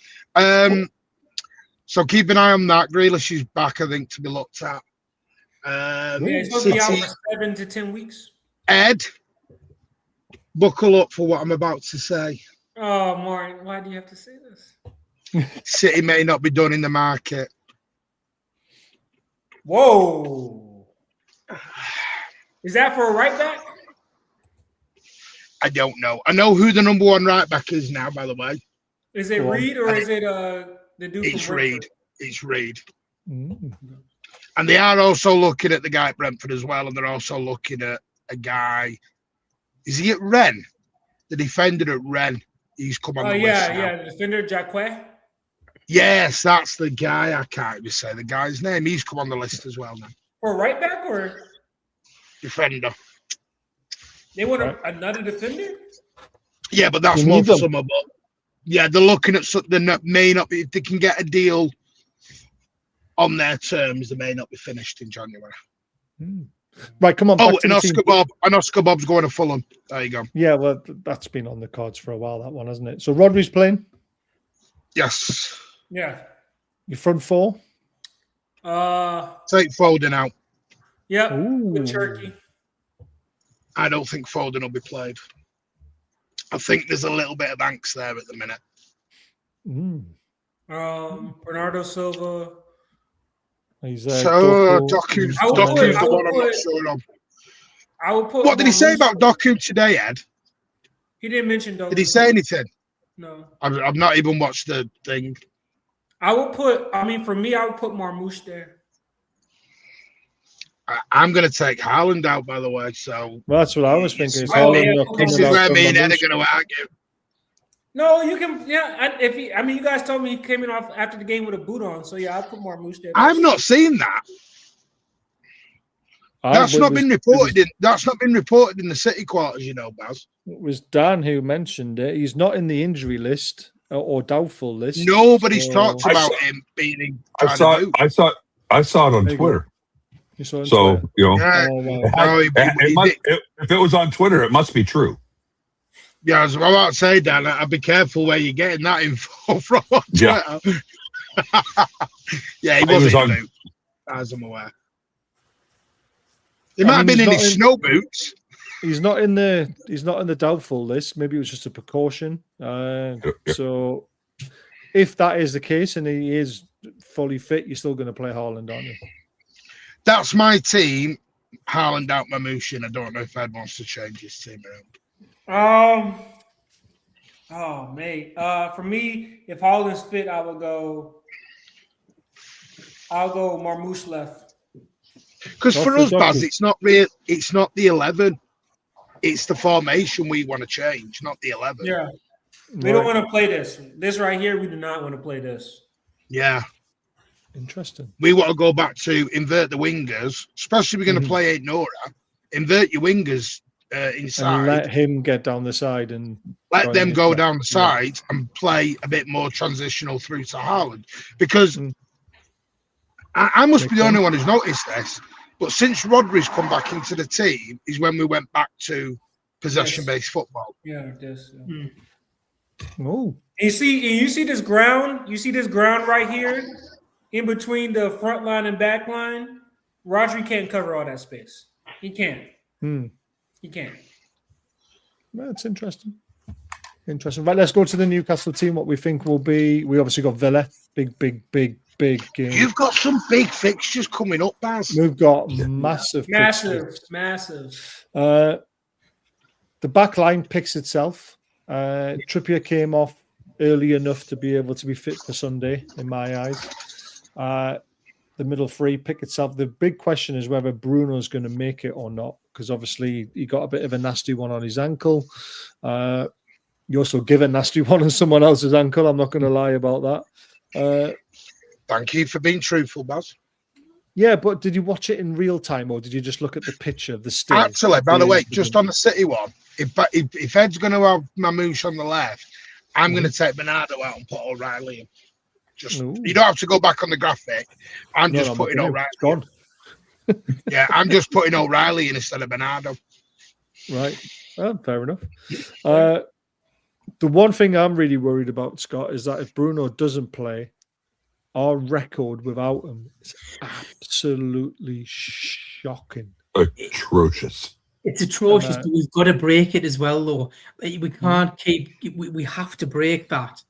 so keep an eye on that. Grealish is back, I think, to be looked at. He's supposed to be out for 7 to 10 weeks. Ed, buckle up for what I'm about to say. Oh, Martin, why do you have to say this? City may not be done in the market. Whoa. Is that for a right back? I don't know. I know who the number one right back is now, by the way. Is it Reed or is it the dude It's from Reed. It's Reed. Mm. And they are also looking at the guy at Brentford as well, and they're also looking at a guy. Is he at Rennes? The defender at Rennes. He's come on the list now. Yeah, the defender, Jacque. Yes, that's the guy. I can't even say the guy's name. He's come on the list as well now. For right back or? Defender. They want another defender? Yeah, but that's more for summer. But yeah, they're looking at something that may not be, if they can get a deal on their terms, they may not be finished in January. Right, come on. Oh, back to and the team. Oscar Bob's going to Fulham. There you go. Yeah, well, that's been on the cards for a while, that one, hasn't it? So Rodri's playing. Yes. Yeah. Your front four. Take Foden out. Yep. Ooh. With Turkey. I don't think Foden will be played. I think there's a little bit of angst there at the minute. Bernardo Silva. He's Doku's the one I'm not sure of. I would put. What did he say about Doku today, Ed? He didn't mention Doku. Did he say anything? No. I've not even watched the thing. For me, I would put Marmoush there. I'm going to take Haaland out, by the way. So that's what I was thinking. This is where me and Ed are going to argue. No, you can. Yeah, you guys told me he came in off after the game with a boot on. So yeah, I'll put Marmoush there. I've not seen that. That's not been reported in the City quarters, you know, Baz. It was Dan who mentioned it. He's not in the injury list or doubtful list. Nobody's talked about him being. I saw it on Twitter. You saw it on so Twitter? you know, if it was on Twitter, it must be true. Yeah, I was about to say, Dan, I'd be careful where you're getting that info from. Yeah, yeah, he was on. As I'm aware, he might have been in his snow boots. He's not in the doubtful list. Maybe it was just a precaution. So, if that is the case and he is fully fit, you're still going to play Haaland, aren't you? That's my team. Haaland out, Mamouche, and I don't know if Ed wants to change his team around. For me, if Haaland's fit, I'll go Marmoush left. Because for us, Baz, it's not real. It's not the 11. It's the formation we want to change, not the 11. Yeah, we don't want to play this. This right here, we do not want to play this. Yeah, interesting. We want to go back to invert the wingers, especially if we're going to play Nora. Invert your wingers inside. And let him get down the side and let them go down the side and play a bit more transitional through to Haaland. Because I must be the only one who's noticed this. But since Rodri's come back into the team, is when we went back to possession-based football. Yeah, it is. Yeah. Oh, you see this ground? You see this ground right here, in between the front line and back line. Rodri can't cover all that space. He can't. He can't. That's interesting. Interesting. Right, let's go to the Newcastle team. What we think will be. We obviously got Villa. Big game. You've got some big fixtures coming up, Baz. We've got massive. The back line picks itself. Trippier came off early enough to be able to be fit for Sunday, in my eyes. The middle three pick itself. The big question is whether Bruno's going to make it or not, because obviously he got a bit of a nasty one on his ankle. You also give a nasty one on someone else's ankle. I'm not going to lie about that. Thank you for being truthful, Baz. Yeah, but did you watch it in real time or did you just look at the picture of the still? Actually, by the way, just on the City one, if Ed's going to have Mamouche on the left, I'm going to take Bernardo out and put O'Reilly in. You don't have to go back on the graphic. I'm just putting O'Reilly in. Yeah, I'm just putting O'Reilly in instead of Bernardo. Right. Well, fair enough. The one thing I'm really worried about, Scott, is that if Bruno doesn't play, our record without him is absolutely shocking. Atrocious. It's atrocious, but we've got to break it as well, though. We can't keep. We have to break that.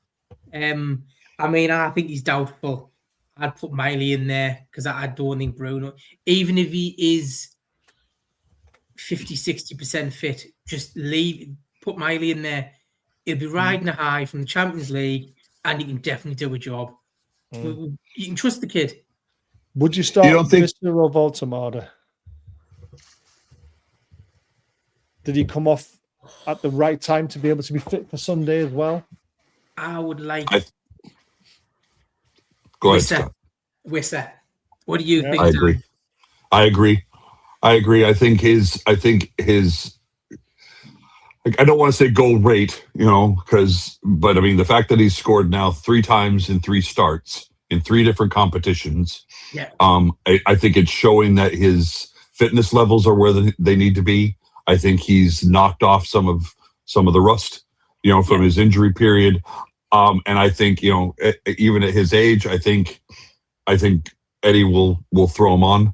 I think he's doubtful. I'd put Miley in there because I don't think Bruno, even if he is 50-60% fit, just put Miley in there. He'll be riding a high from the Champions League, and he can definitely do a job. You can trust the kid. Would you start Vista or Voltemada? Did he come off at the right time to be able to be fit for Sunday as well? I would like. Go ahead, Scott. Wissa. What do you think? I agree. I think his. I don't want to say goal rate, but I mean, the fact that he's scored now 3 times in 3 starts in 3 different competitions. Yeah. I think it's showing that his fitness levels are where they need to be. I think he's knocked off some of the rust, from his injury period. And I think, even at his age, I think Eddie will throw him on.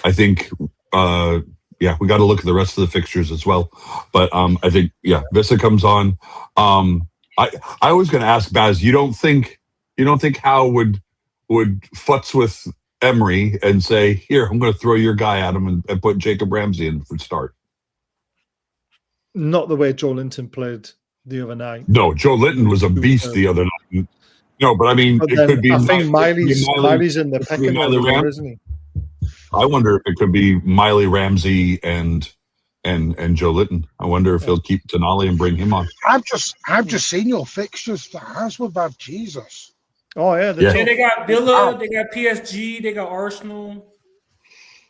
I think, we got to look at the rest of the fixtures as well. But I think, Vissa comes on. I was going to ask Baz, you don't think Howe would futz with Emery and say, here, I'm going to throw your guy at him and put Jacob Ramsey in for start? Not the way Joe Linton played the other night. No, Joe Linton was a beast the other night. No, but I mean, but it could be. I think Miley's in the pecking order, isn't he? I wonder if it could be Miley, Ramsey, and Joe Linton. I wonder if he'll keep Tonali and bring him on. I've just seen your fixtures. The house were bad. Jesus. Oh yeah, they got Villa, they got PSG, they got Arsenal.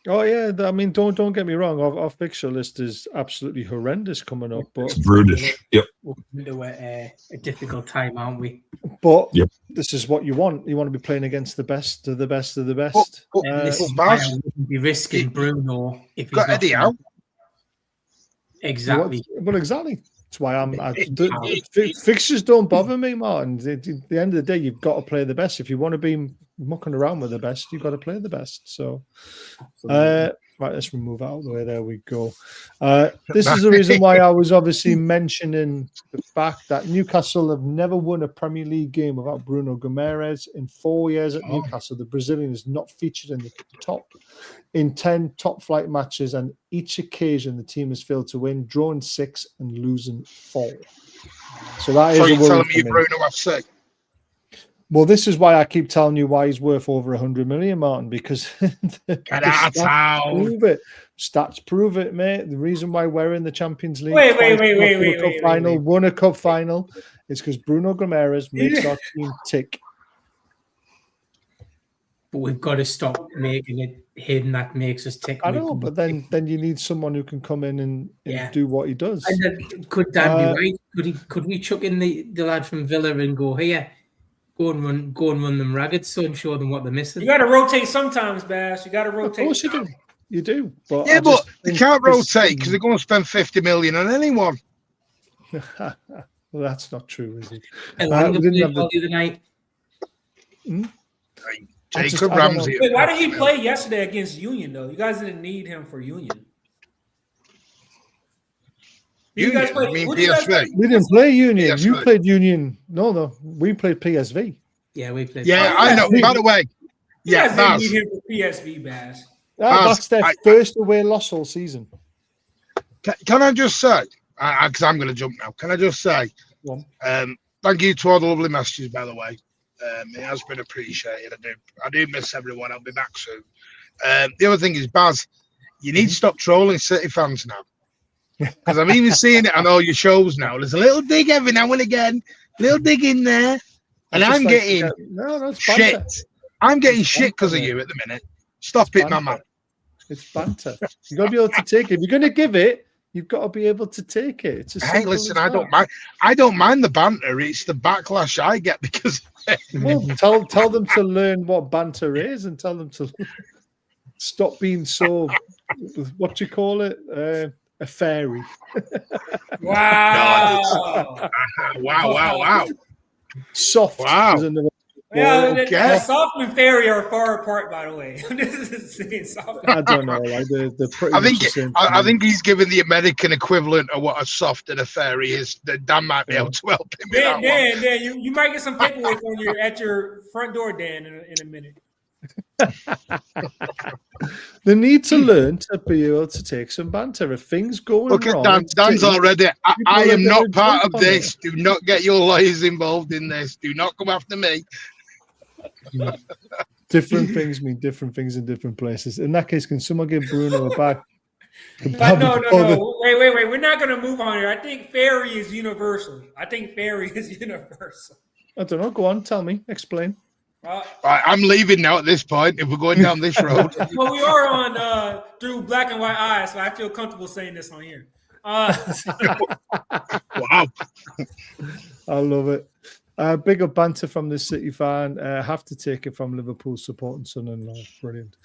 Oh yeah, I mean, don't get me wrong. Our fixture list is absolutely horrendous coming up, but it's brutish. Yep. We're a difficult time, aren't we? But this is what you want. You want to be playing against the best of the best of the best. This is why I wouldn't be risking Bruno if he's got not Eddie out. Exactly. Well, exactly. That's why fixtures don't bother me, Martin. At the end of the day, you've got to play the best. If you want to be mucking around with the best, you've got to play the best. So, right, let's remove out of the way. There we go. This is the reason why I was obviously mentioning the fact that Newcastle have never won a Premier League game without Bruno Guimaraes. In 4 years at Newcastle, the Brazilian is not featured in the top in 10 top-flight matches, and each occasion the team has failed to win, drawing 6 and losing 4. So that so is. You're telling me Bruno FC? Well, this is why I keep telling you why he's worth over 100 million, Martin, because the stats prove it. Stats prove it, mate. The reason why we're in the Champions League won a cup final is because Bruno Guimaraes makes our team tick. But we've got to stop making it him that makes us tick. I know, but then you need someone who can come in and do what he does. And then, could Dan be right? Could we chuck in the lad from Villa and go here? Go and run them ragged, so and show them what they're missing. You got to rotate sometimes, Bass. You got to rotate. Of course you do. You do. But but they can't rotate because they're going to spend 50 million on anyone. Well, that's not true, is it? We didn't have the other night. Jacob Ramsey. Wait, why did he play yesterday against Union, though? You guys didn't need him for Union. You guys play PSV? We didn't play Union. PSV. You played Union. No. We played PSV. Yeah, we played. Yeah, I know. By the way, you guys didn't need him for PSV, Bass. That's their first away loss all season. Can I just say, because I'm going to jump now, can I just say, thank you to all the lovely messages, by the way. It has been appreciated. I do miss everyone. I'll be back soon. The other thing is, Baz, you need to stop trolling City fans now. Because I'm even seeing it on all your shows now. There's a little dig every now and again, little dig in there. And I'm getting shit. I'm getting shit because of you at the minute. Stop it, my man. It's banter. You've got to be able to take it. If you're going to give it, you've got to be able to take it. It's hey, listen, I don't mind the banter. It's the backlash I get because. Well, tell them to learn what banter is and tell them to stop being so. What do you call it? A fairy. Wow! Wow! Soft. Wow. Yeah, soft and fairy are far apart, by the way. I don't know. Like I think he's given the American equivalent of what a soft and a fairy is. Dan might be able to help him. Dan, you might get some paperwork when you're at your front door, Dan, in a minute. They need to learn to be able to take some banter. If things going Look at wrong, Dan's already. I am not part of this. Do not get your lawyers involved in this. Do not come after me. Different things mean different things in different places. In that case, can someone give Bruno a back? No. Wait. We're not going to move on here. I think fairy is universal. I don't know. Go on. Tell me. Explain. I'm leaving now at this point if we're going down this road. Well, we are on through black and white eyes, so I feel comfortable saying this on here. Wow. I love it. Big up banter from the City fan. Have to take it from Liverpool supporting son-in-law. Brilliant.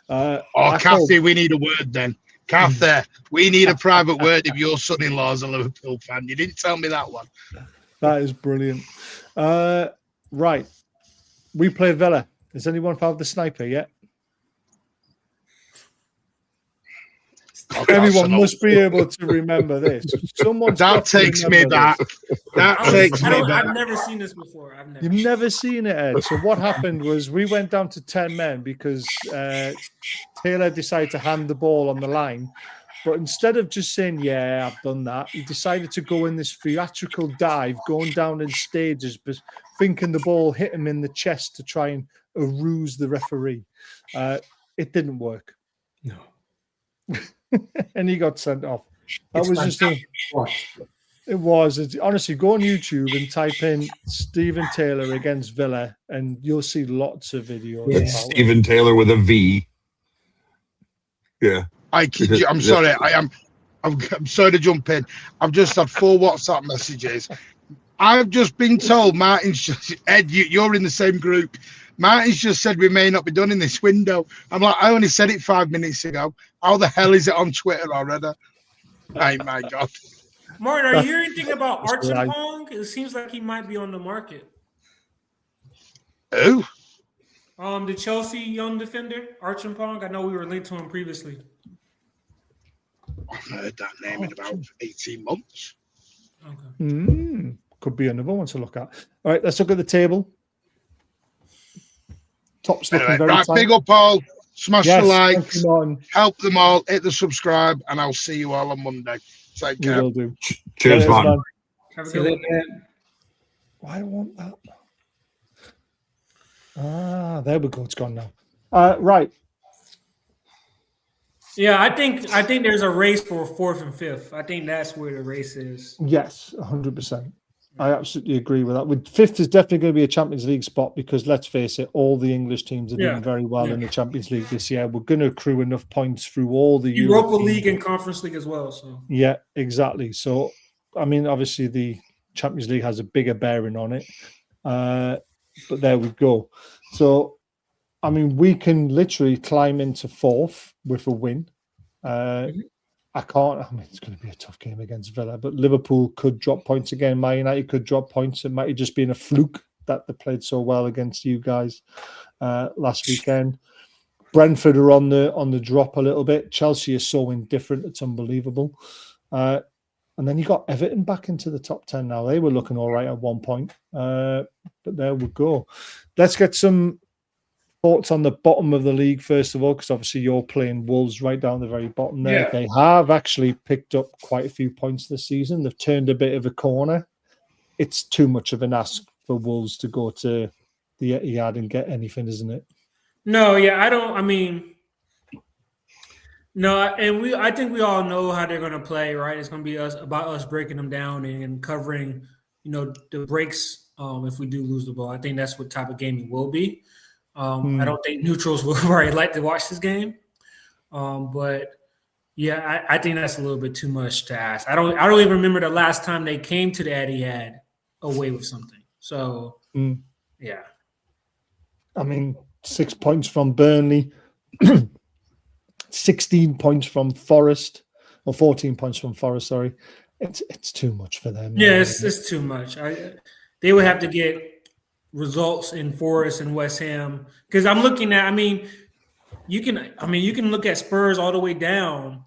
Kathy, we need a word then. Kathy, we need a private word if your son-in-law is a Liverpool fan. You didn't tell me that one. That is brilliant. Right. We play Villa. Has anyone found the sniper yet? Everyone must be able to remember this. That takes me back. That takes me back. I've never seen this before. You've never seen it, Ed. So what happened was we went down to 10 men because Taylor decided to hand the ball on the line. But instead of just saying, yeah, I've done that, he decided to go in this theatrical dive, going down in stages, but thinking the ball hit him in the chest to try and ruse the referee. It didn't work. No. And he got sent off. That was just it was. It's, honestly, go on YouTube and type in Stephen Taylor against Villa, and you'll see lots of videos. Yeah. Stephen Taylor with a V. Yeah. I kid you. I'm sorry. I'm sorry to jump in. I've just had 4 WhatsApp messages. I've just been told Martin's just, Ed, you're in the same group. Martin's just said we may not be done in this window. I'm like, I only said it 5 minutes ago. How the hell is it on Twitter already? Oh my God. Martin, are you hearing anything about Archipong? It seems like he might be on the market. Who? The Chelsea young defender, Archipong. I know we were linked to him previously. I've heard that name in about 18 months. Okay. Could be another one to look at. All right, let's look at the table. Top's looking very right, tight. big up all. Smash the likes. On. Help them all. Hit the subscribe, and I'll see you all on Monday. Take care. Will do. Cheers, man. Have a good one. Why won't that? There we go. It's gone now. Right. Yeah, I think there's a race for 4th and 5th. I think that's where the race is. Yes, 100%. I absolutely agree with that. With 5th is definitely going to be a Champions League spot because let's face it, all the English teams are doing very well in the Champions League this year. We're going to accrue enough points through all the Europa League and Conference League as well. So yeah, exactly. So I mean, obviously the Champions League has a bigger bearing on it, but there we go. So I mean, we can literally climb into 4th with a win. I mean, it's going to be a tough game against Villa, but Liverpool could drop points again. Man United could drop points. It might have just been a fluke that they played so well against you guys last weekend. Brentford are on the drop a little bit. Chelsea is so indifferent. It's unbelievable. And then you got Everton back into the top 10 now. They were looking all right at one point. But there we go. Let's get some thoughts on the bottom of the league, first of all, because obviously you're playing Wolves right down the very bottom there. Yeah. They have actually picked up quite a few points this season. They've turned a bit of a corner. It's too much of an ask for Wolves to go to the Etihad and get anything, isn't it? No, yeah, I think we all know how they're going to play, right? It's going to be about us breaking them down and covering, the breaks if we do lose the ball. I think that's what type of game it will be. I don't think neutrals will very like to watch this game, but yeah, I think that's a little bit too much to ask. I don't even remember the last time they came to the Etihad away with something. So yeah, I mean, 6 points from Burnley, 16 points from Forest, or 14 points from Forest. Sorry, it's too much for them. Yeah, it's too much. They would have to get results in Forest and West Ham, because I'm looking at. You can look at Spurs all the way down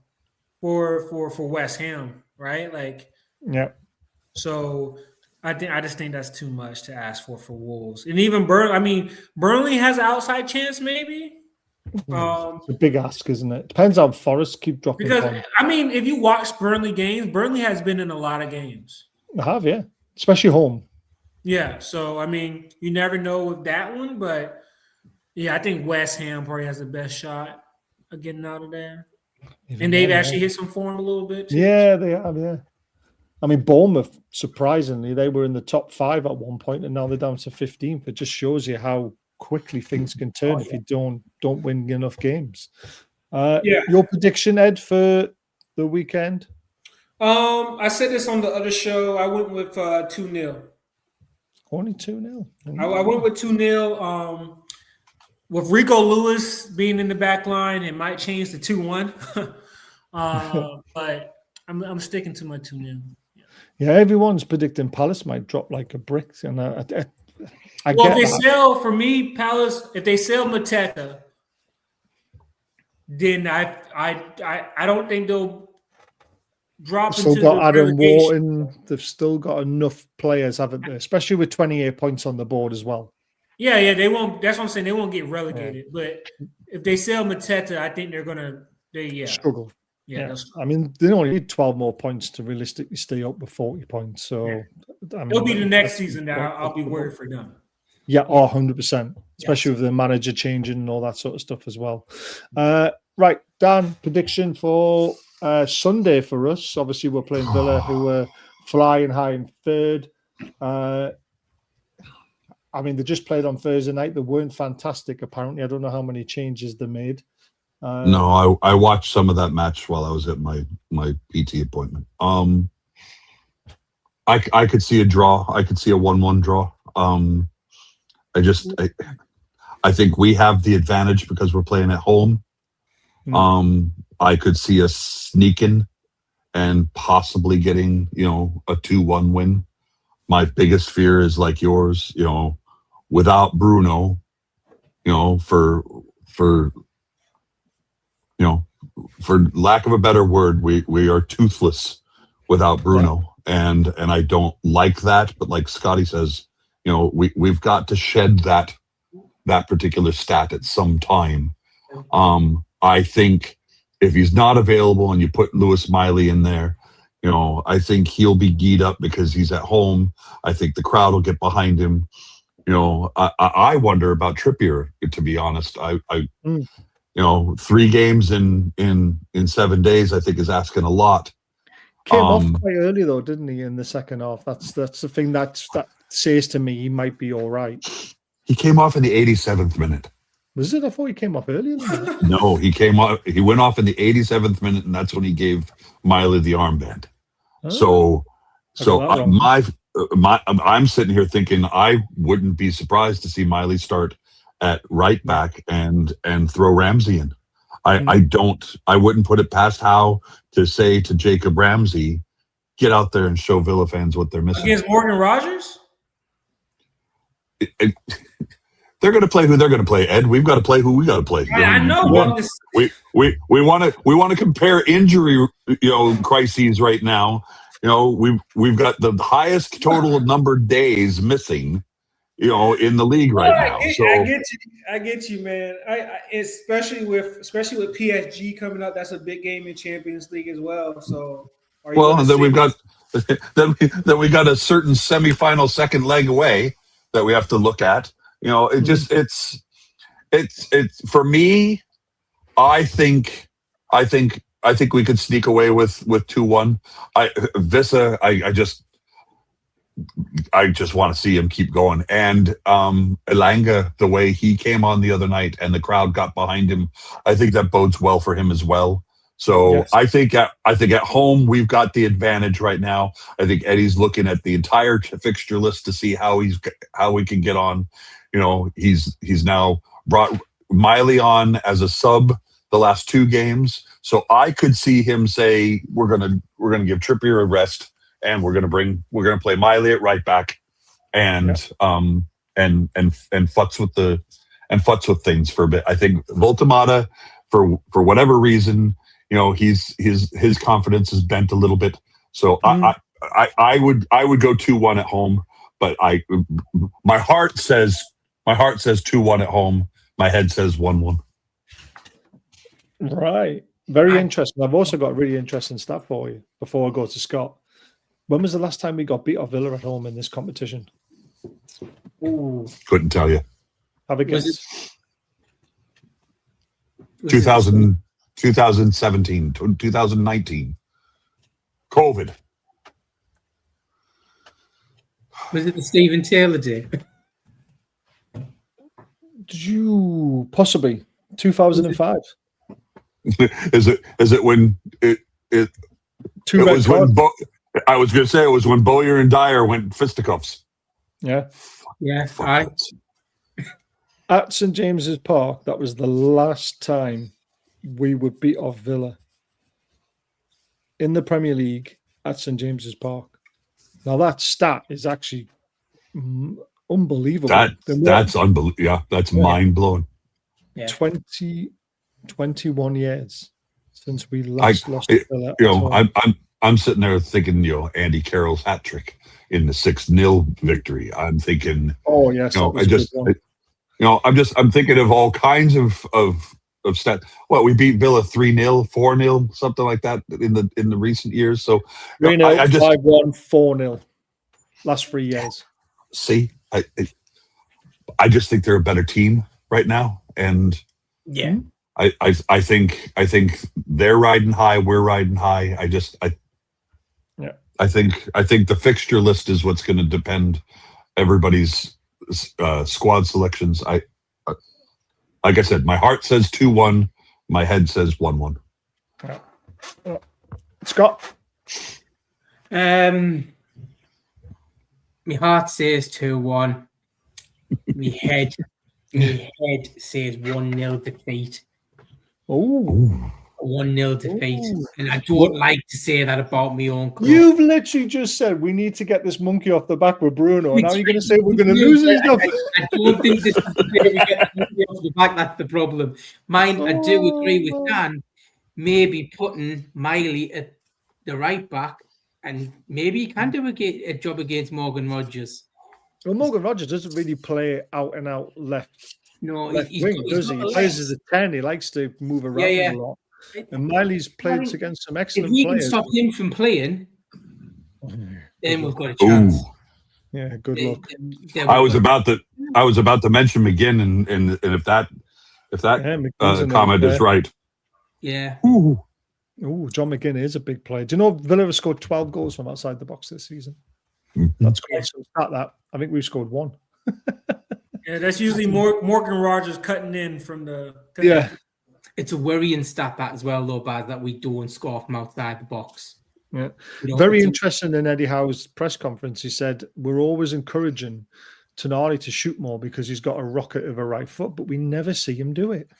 for West Ham, right? Like, yeah. So I just think that's too much to ask for Wolves, and even Burnley has an outside chance, maybe. It's a big ask, isn't it? Depends how Forest keep dropping. Because if you watch Burnley games, Burnley has been in a lot of games. I have, yeah, especially home. Yeah, so you never know with that one, but yeah, I think West Ham probably has the best shot of getting out of there. And they've actually hit some form a little bit too. Yeah, they have, yeah. Bournemouth, surprisingly, they were in the top 5 at one point, and now they're down to 15th. It just shows you how quickly things can turn if you don't win enough games. Your prediction, Ed, for the weekend? I said this on the other show. I went with 2-0. Only 2-0. I went with 2-0. With Rico Lewis being in the back line, it might change to 2-1. But I'm sticking to my 2-0. Yeah, everyone's predicting Palace might drop like a brick, and I well, get if they that. sell for me, Palace. If they sell Mateta, then I don't think they'll drop Still into got the Adam relegation. Wharton. They've still got enough players, haven't they? Especially with 28 points on the board as well. Yeah, they won't. That's what I'm saying. They won't get relegated. But if they sell Mateta, I think they're gonna. Struggle. Yeah. I mean, they only need 12 more points to realistically stay up with 40 points. So I mean, it'll be the next season that I'll be worried for them. Yeah, 100%. Especially with the manager changing and all that sort of stuff as well. Right, Dan, prediction for Sunday for us. Obviously, we're playing Villa, who are flying high in third. I mean, they just played on Thursday night. They weren't fantastic, apparently. I don't know how many changes they made. No, I watched some of that match while I was at my PT appointment. I could see a draw. I could see a 1-1 draw. I think we have the advantage because we're playing at home. I could see us sneaking and possibly getting, a 2-1 win. My biggest fear is like yours, without Bruno, for lack of a better word, we are toothless without Bruno. And I don't like that, but like Scotty says, we've got to shed that particular stat at some time. I think if he's not available and you put Lewis Miley in there, I think he'll be geared up because he's at home. I think the crowd will get behind him. I wonder about Trippier, to be honest. 3 games in 7 days, I think is asking a lot. Came off quite early though, didn't he? In the second half, that's the thing that says to me he might be all right. He came off in the 87th minute. Was it? I thought he came off earlier than that. No, he came off. He went off in the 87th minute, and that's when he gave Miley the armband. So I'm sitting here thinking I wouldn't be surprised to see Miley start at right back and throw Ramsey in. I wouldn't put it past Howe to say to Jacob Ramsey, get out there and show Villa fans what they're missing. Against Morgan Rogers? They're going to play who they're going to play, Ed. We've got to play who we got to play. I know. We want to compare injury crises right now. We've got the highest total of numbered days missing in the league right now. I get you, man. I especially with PSG coming up, that's a big game in Champions League as well. So, and then we got a certain semifinal second leg away that we have to look at. It's for me. I think we could sneak away with 2-1. Vissa, I just want to see him keep going. And Elanga, the way he came on the other night and the crowd got behind him, I think that bodes well for him as well. So yes. I think at home we've got the advantage right now. I think Eddie's looking at the entire fixture list to see how we can get on. He's now brought Miley on as a sub the last 2 games. So I could see him say we're gonna give Trippier a rest. And we're gonna play Miley at right back, and futz with things for a bit. I think Voltemata, for whatever reason, his confidence is bent a little bit. So I would go 2-1 at home, but my heart says 2-1 at home. My head says 1-1. Right, very interesting. I've also got a really interesting stat for you before I go to Scott. When was the last time we got beat off Villa at home in this competition? Ooh. Couldn't tell you. Have a guess. 2017, 2019. COVID. Was it the Stephen Taylor day? Did you possibly 2005? Is it when it was when I was going to say it was when Bowyer and Dyer went fisticuffs. Yeah. Yeah, Fuck aye. that. At St James's Park, that was the last time we would beat off Villa in the Premier League at St James's Park. Now that stat is actually unbelievable. That's unbelievable. Yeah, that's mind blowing. 21 years since we last lost to Villa. I'm sitting there thinking, Andy Carroll's hat trick in the 6-0 victory. I'm thinking, oh yes, I'm thinking of all kinds of stats. Well, we beat Villa 3-0, 4-0, something like that in the recent years. So 3-0, 5-1, 4-0. Last 3 years. See, I just think they're a better team right now, and yeah, I think they're riding high. We're riding high. I think the fixture list is what's going to depend everybody's squad selections. Like I said, my heart says 2-1, my head says 1-1. Scott, my heart says 2-1. My head says 1-0 defeat. Oh. 1-0 defeat. And I don't like to say that about my own club. You've literally just said we need to get this monkey off the back with Bruno. Now you're going to say we're going to lose his stuff. I don't think this is the way we get the monkey off the back. That's the problem. Mine, I do agree with Dan. Maybe putting Miley at the right back, and maybe he can do a job against Morgan Rogers. Well, Morgan Rogers doesn't really play out and out left. No, left wing, does he? He plays as a 10. He likes to move around a lot. And Miley's played against some excellent players. If we can stop him from playing, then we've got a chance. Ooh. Yeah, good luck. I was about to mention McGinn, and if that comment is right. Yeah. Ooh, John McGinn is a big player. Do you know Villa have scored 12 goals from outside the box this season? Mm-hmm. That's quite some stat. That I think we've scored 1. Yeah, that's usually Morgan Rogers cutting in from the. Yeah. It's a worrying stat that as well, though, Baz, that we don't score from outside the box. Yeah. Very interesting in Eddie Howe's press conference. He said, we're always encouraging Tonali to shoot more because he's got a rocket of a right foot, but we never see him do it.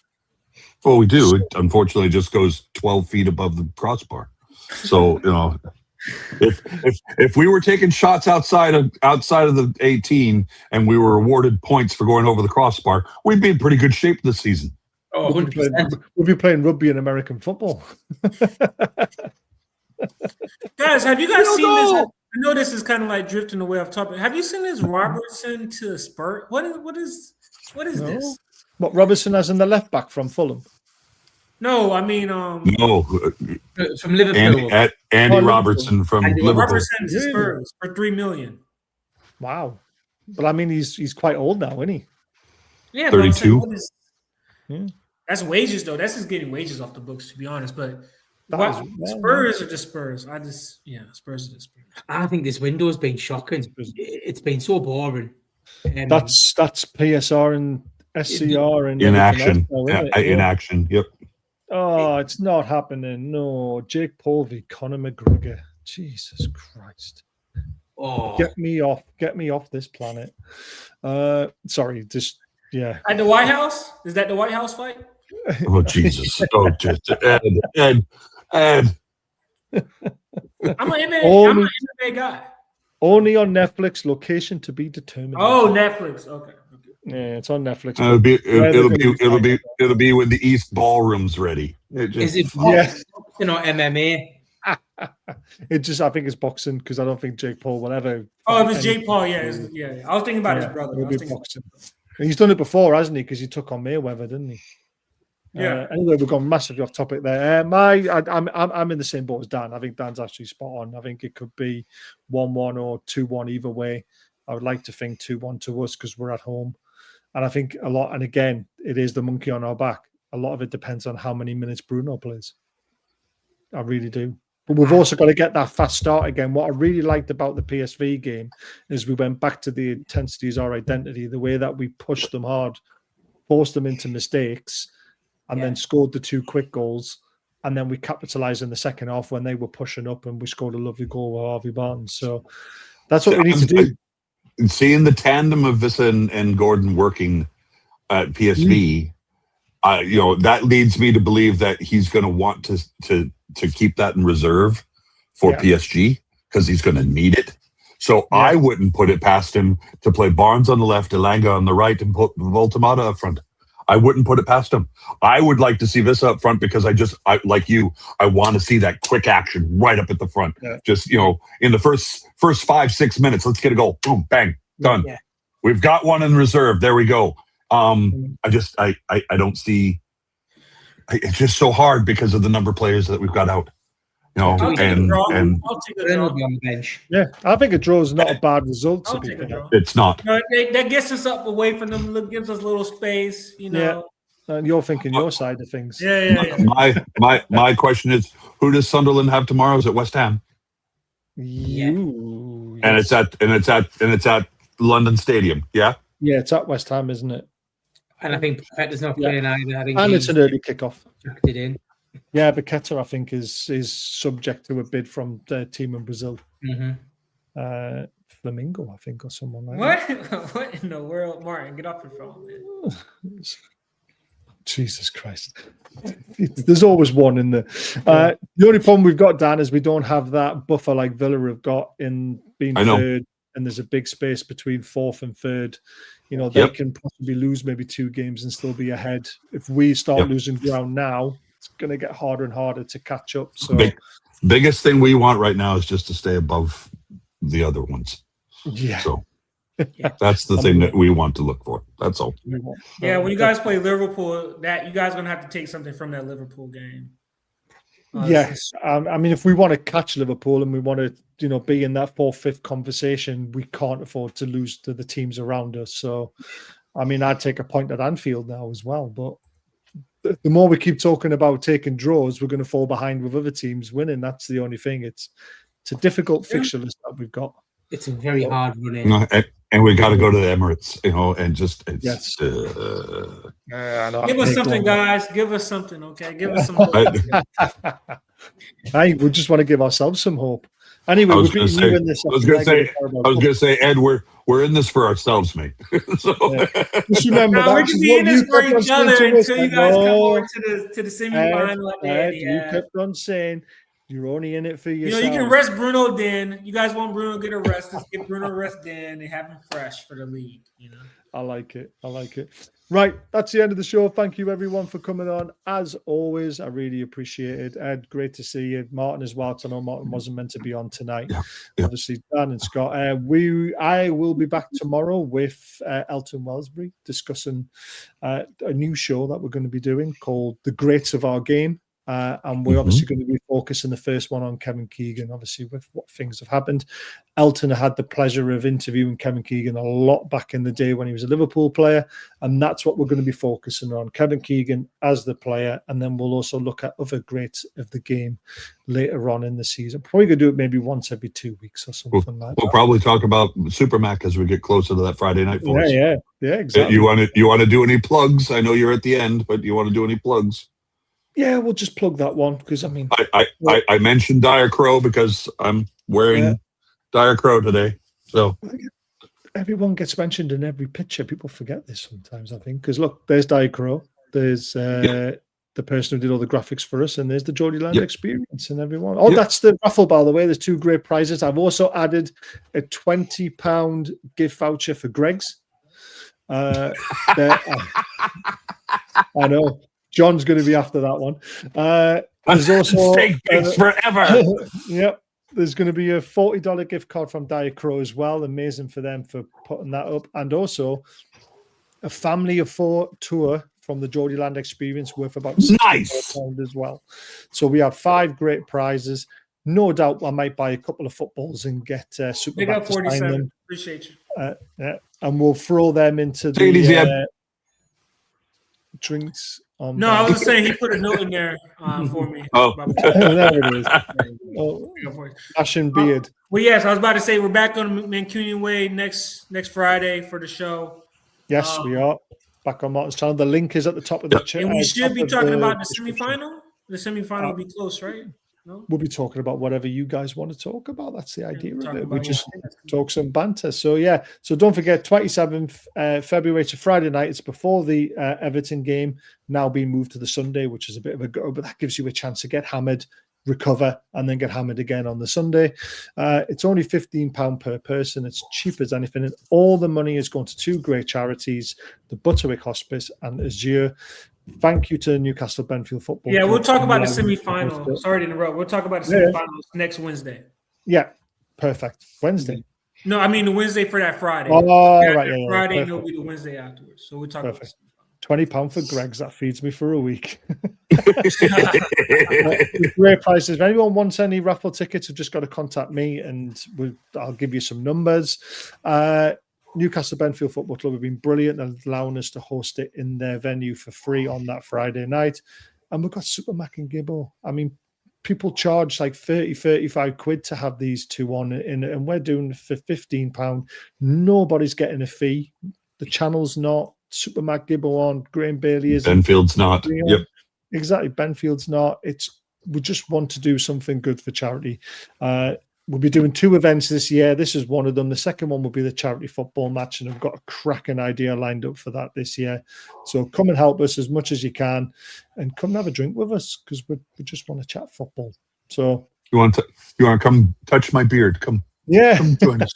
Well, we do. It unfortunately just goes 12 feet above the crossbar. So, if we were taking shots outside of the 18 and we were awarded points for going over the crossbar, we'd be in pretty good shape this season. Oh, we'll be playing rugby and American football. Guys, have you guys seen this? I know this is kind of like drifting away off topic. Have you seen this Robertson to Spurs? What is this? What Robertson has in the left back from Fulham? No, I mean no, from Liverpool. Andy Robertson from Liverpool. Robertson to Spurs for $3 million. Wow, but I mean he's quite old now, isn't he? Yeah, 32. That's wages though. That's just getting wages off the books, to be honest. But Spurs are just Spurs. Spurs are just Spurs. I think this window has been shocking. It's been so boring. That's PSR and SCR and in action. Now, in action. Yep. Oh, it's not happening. No, Jake Paul v. Conor McGregor. Jesus Christ. Oh, get me off this planet. Sorry, just. Yeah. At the White House? Is that the White House fight? Oh, Jesus. Oh, just Ed. I'm an MMA guy. Only on Netflix, location to be determined. Oh, Netflix. Okay. Yeah, it's on Netflix. It'll be when the East Ballroom's ready. Is it boxing or MMA? I think it's boxing because I don't think Jake Paul will ever. Oh, if it's Jake Paul, yeah. I was thinking about his brother. Boxing. He's done it before, hasn't he? Because he took on Mayweather, didn't he? Yeah. Anyway, we've gone massively off topic there. I'm in the same boat as Dan. I think Dan's actually spot on. I think it could be 1-1 or 2-1 either way. I would like to think 2-1 to us because we're at home. And I think a lot, and again, it is the monkey on our back. A lot of it depends on how many minutes Bruno plays. I really do. But we've also got to get that fast start again. What I really liked about the PSV game is we went back to the intensity is our identity, the way that we pushed them hard, forced them into mistakes, and then scored the 2 quick goals. And then we capitalized in the second half when they were pushing up and we scored a lovely goal with Harvey Barnes. So that's what we need to do. seeing the tandem of Vissa and Gordon working at PSV, that leads me to believe that he's going to want to keep that in reserve for PSG because he's going to need it. So I wouldn't put it past him to play Barnes on the left, Elanga on the right, and put Voltemata up front. I wouldn't put it past him. I would like to see Vissa up front because I like you. I want to see that quick action right up at the front. Yeah. Just in the first 5-6 minutes, let's get a goal. Boom, bang, done. Yeah. We've got one in reserve. There we go. I don't see. It's just so hard because of the number of players that we've got out. I'll take a draw on the bench. Yeah, I think a draw is not a bad result. It's not. That gets us up away from them. Gives us a little space. Yeah. And you're thinking your side of things. Yeah. My question is, who does Sunderland have tomorrow? Is it West Ham? You. And it's at London Stadium. Yeah. Yeah, it's at West Ham, isn't it? And I think Paqueta's not playing either. I think it's an early kickoff. Jacked it in. Yeah, Paqueta, I think, is subject to a bid from the team in Brazil. Mm-hmm. Flamingo, I think, or someone like that. What in the world, Martin? Get off your phone, man. Jesus Christ. There's always one in there. The only problem we've got, Dan, is we don't have that buffer like Villa have got in being third, and there's a big space between fourth and third. They can possibly lose maybe 2 games and still be ahead. If we start losing ground now, it's going to get harder and harder to catch up. So, biggest thing we want right now is just to stay above the other ones. Yeah. So that's the thing that we want to look for. That's all. Yeah, when you guys play Liverpool, that you guys are going to have to take something from that Liverpool game. Yes. I mean, if we want to catch Liverpool and we want to, be in that 4th, 5th conversation, we can't afford to lose to the teams around us. So, I mean, I'd take a point at Anfield now as well, but the more we keep talking about taking draws, we're going to fall behind with other teams winning. That's the only thing. It's a difficult fixture list that we've got. It's a very hard running. And we got to go to the Emirates, and just yes. Give us something, guys. Give us something, okay? Give us some hope. We just want to give ourselves some hope. Anyway, I was going to say, Ed, we're in this for ourselves, mate. So, just remember we can be in this for each other until you guys come over to the semi-final. You kept on saying you're only in it for yourself. You can rest Bruno then. You guys want Bruno to get a rest. Let's get Bruno a rest then and have him fresh for the league. I like it. Right, that's the end of the show. Thank you, everyone, for coming on. As always, I really appreciate it. Ed, great to see you. Martin as well. I know Martin wasn't meant to be on tonight. Yeah. Obviously, Dan and Scott. I will be back tomorrow with Elton Wellesbury discussing a new show that we're going to be doing called The Greats of Our Game. And we're obviously going to be focusing the first one on Kevin Keegan, obviously, with what things have happened. Elton had the pleasure of interviewing Kevin Keegan a lot back in the day when he was a Liverpool player. And that's what we're going to be focusing on, Kevin Keegan as the player. And then we'll also look at other greats of the game later on in the season. Probably going to do it maybe once every 2 weeks or something like that. We'll probably talk about Super Mac as we get closer to that Friday night for us. Yeah, exactly. You want to do any plugs? I know you're at the end, but you want to do any plugs? Yeah, we'll just plug that one because I mean, I mentioned Dire Crow because I'm wearing Dire Crow today. So everyone gets mentioned in every picture. People forget this sometimes, I think, because look, there's Dire Crow, there's the person who did all the graphics for us, and there's the Geordie Land Experience and everyone. Oh, that's the raffle, by the way. There's 2 great prizes. I've also added a £20 gift voucher for Greg's. I know. John's going to be after that one. There's also forever. Yep. There's going to be a $40 gift card from Dire Crow as well. Amazing for them for putting that up. And also a family of 4 tour from the Geordie Land Experience worth about £64 as well. So we have 5 great prizes. No doubt I might buy a couple of footballs and get Super Big up 47. Appreciate you. And we'll throw them into the drinks. No, I was saying he put a note in there for me. Oh, there it is. Ash and beard. Well, yes, I was about to say we're back on Mancunian Way next Friday for the show. Yes, we are back on Martin's channel. The link is at the top of the chat. And we should be talking about the semifinal. The semifinal will be close, right? No? We'll be talking about whatever you guys want to talk about. That's the idea of talk it. We about just it. talk some banter. So yeah. So don't forget, 27th February to Friday night. It's before the Everton game, now being moved to the Sunday, which is a bit of a go, but that gives you a chance to get hammered, recover, and then get hammered again on the Sunday. It's only £15 per person. It's cheap as anything, and all the money is going to two great charities, the Butterwick Hospice and Azure. Thank you to Newcastle Benfield Football Yeah, Club. we'll talk about the semi-final. Sorry to interrupt. We'll talk about the semi-finals next Wednesday. Yeah, perfect. Wednesday. No, I mean the Wednesday for that Friday. Oh, right, yeah, Friday, and perfect. it'll be the Wednesday afterwards. So we'll talk about £20 for Greg's. That feeds me for a week. Great prices. If anyone wants any raffle tickets, you've just got to contact me, and I'll give you some numbers. Newcastle Benfield Football Club have been brilliant and allowing us to host it in their venue for free on that Friday night. And we've got Super Mac and Gibbo. I mean, people charge like 30, 35 quid to have these two on, and we're doing it for £15. Nobody's getting a fee. The channel's not. Super Mac Gibbo on. Graham Bailey is. Benfield's not. Yep. Exactly. Benfield's not. We just want to do something good for charity. We'll be doing two events this year. This is one of them. The second one will be the charity football match, and I've got a cracking idea lined up for that this year. So come and help us as much as you can, and come and have a drink with us, because we just want to chat football. So you want to come touch my beard? Come. Yeah, come join us.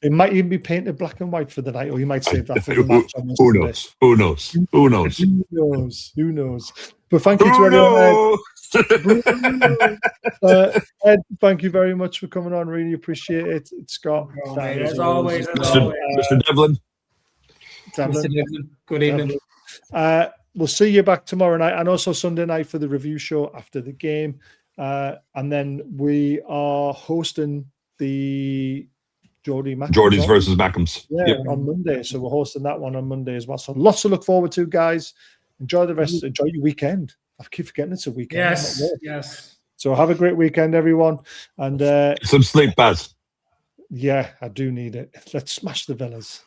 It might even be painted black and white for the night, or you might save that for the match. Who knows? Who knows? Who knows? Who knows? Who knows? But thank you to everyone. Ed, thank you very much for coming on. Really appreciate it. It's Scott. As always. Mr. Devlin. Mr. Devlin. Good evening. We'll see you back tomorrow night, and also Sunday night for the review show after the game. And then we are hosting the Geordie's versus Mackems. On Monday. So we're hosting that one on Monday as well. So lots to look forward to, guys. Enjoy the rest. Enjoy your weekend. I keep forgetting it's a weekend. Yes. So have a great weekend, everyone. And some sleep, Baz. Yeah, I do need it. Let's smash the villas.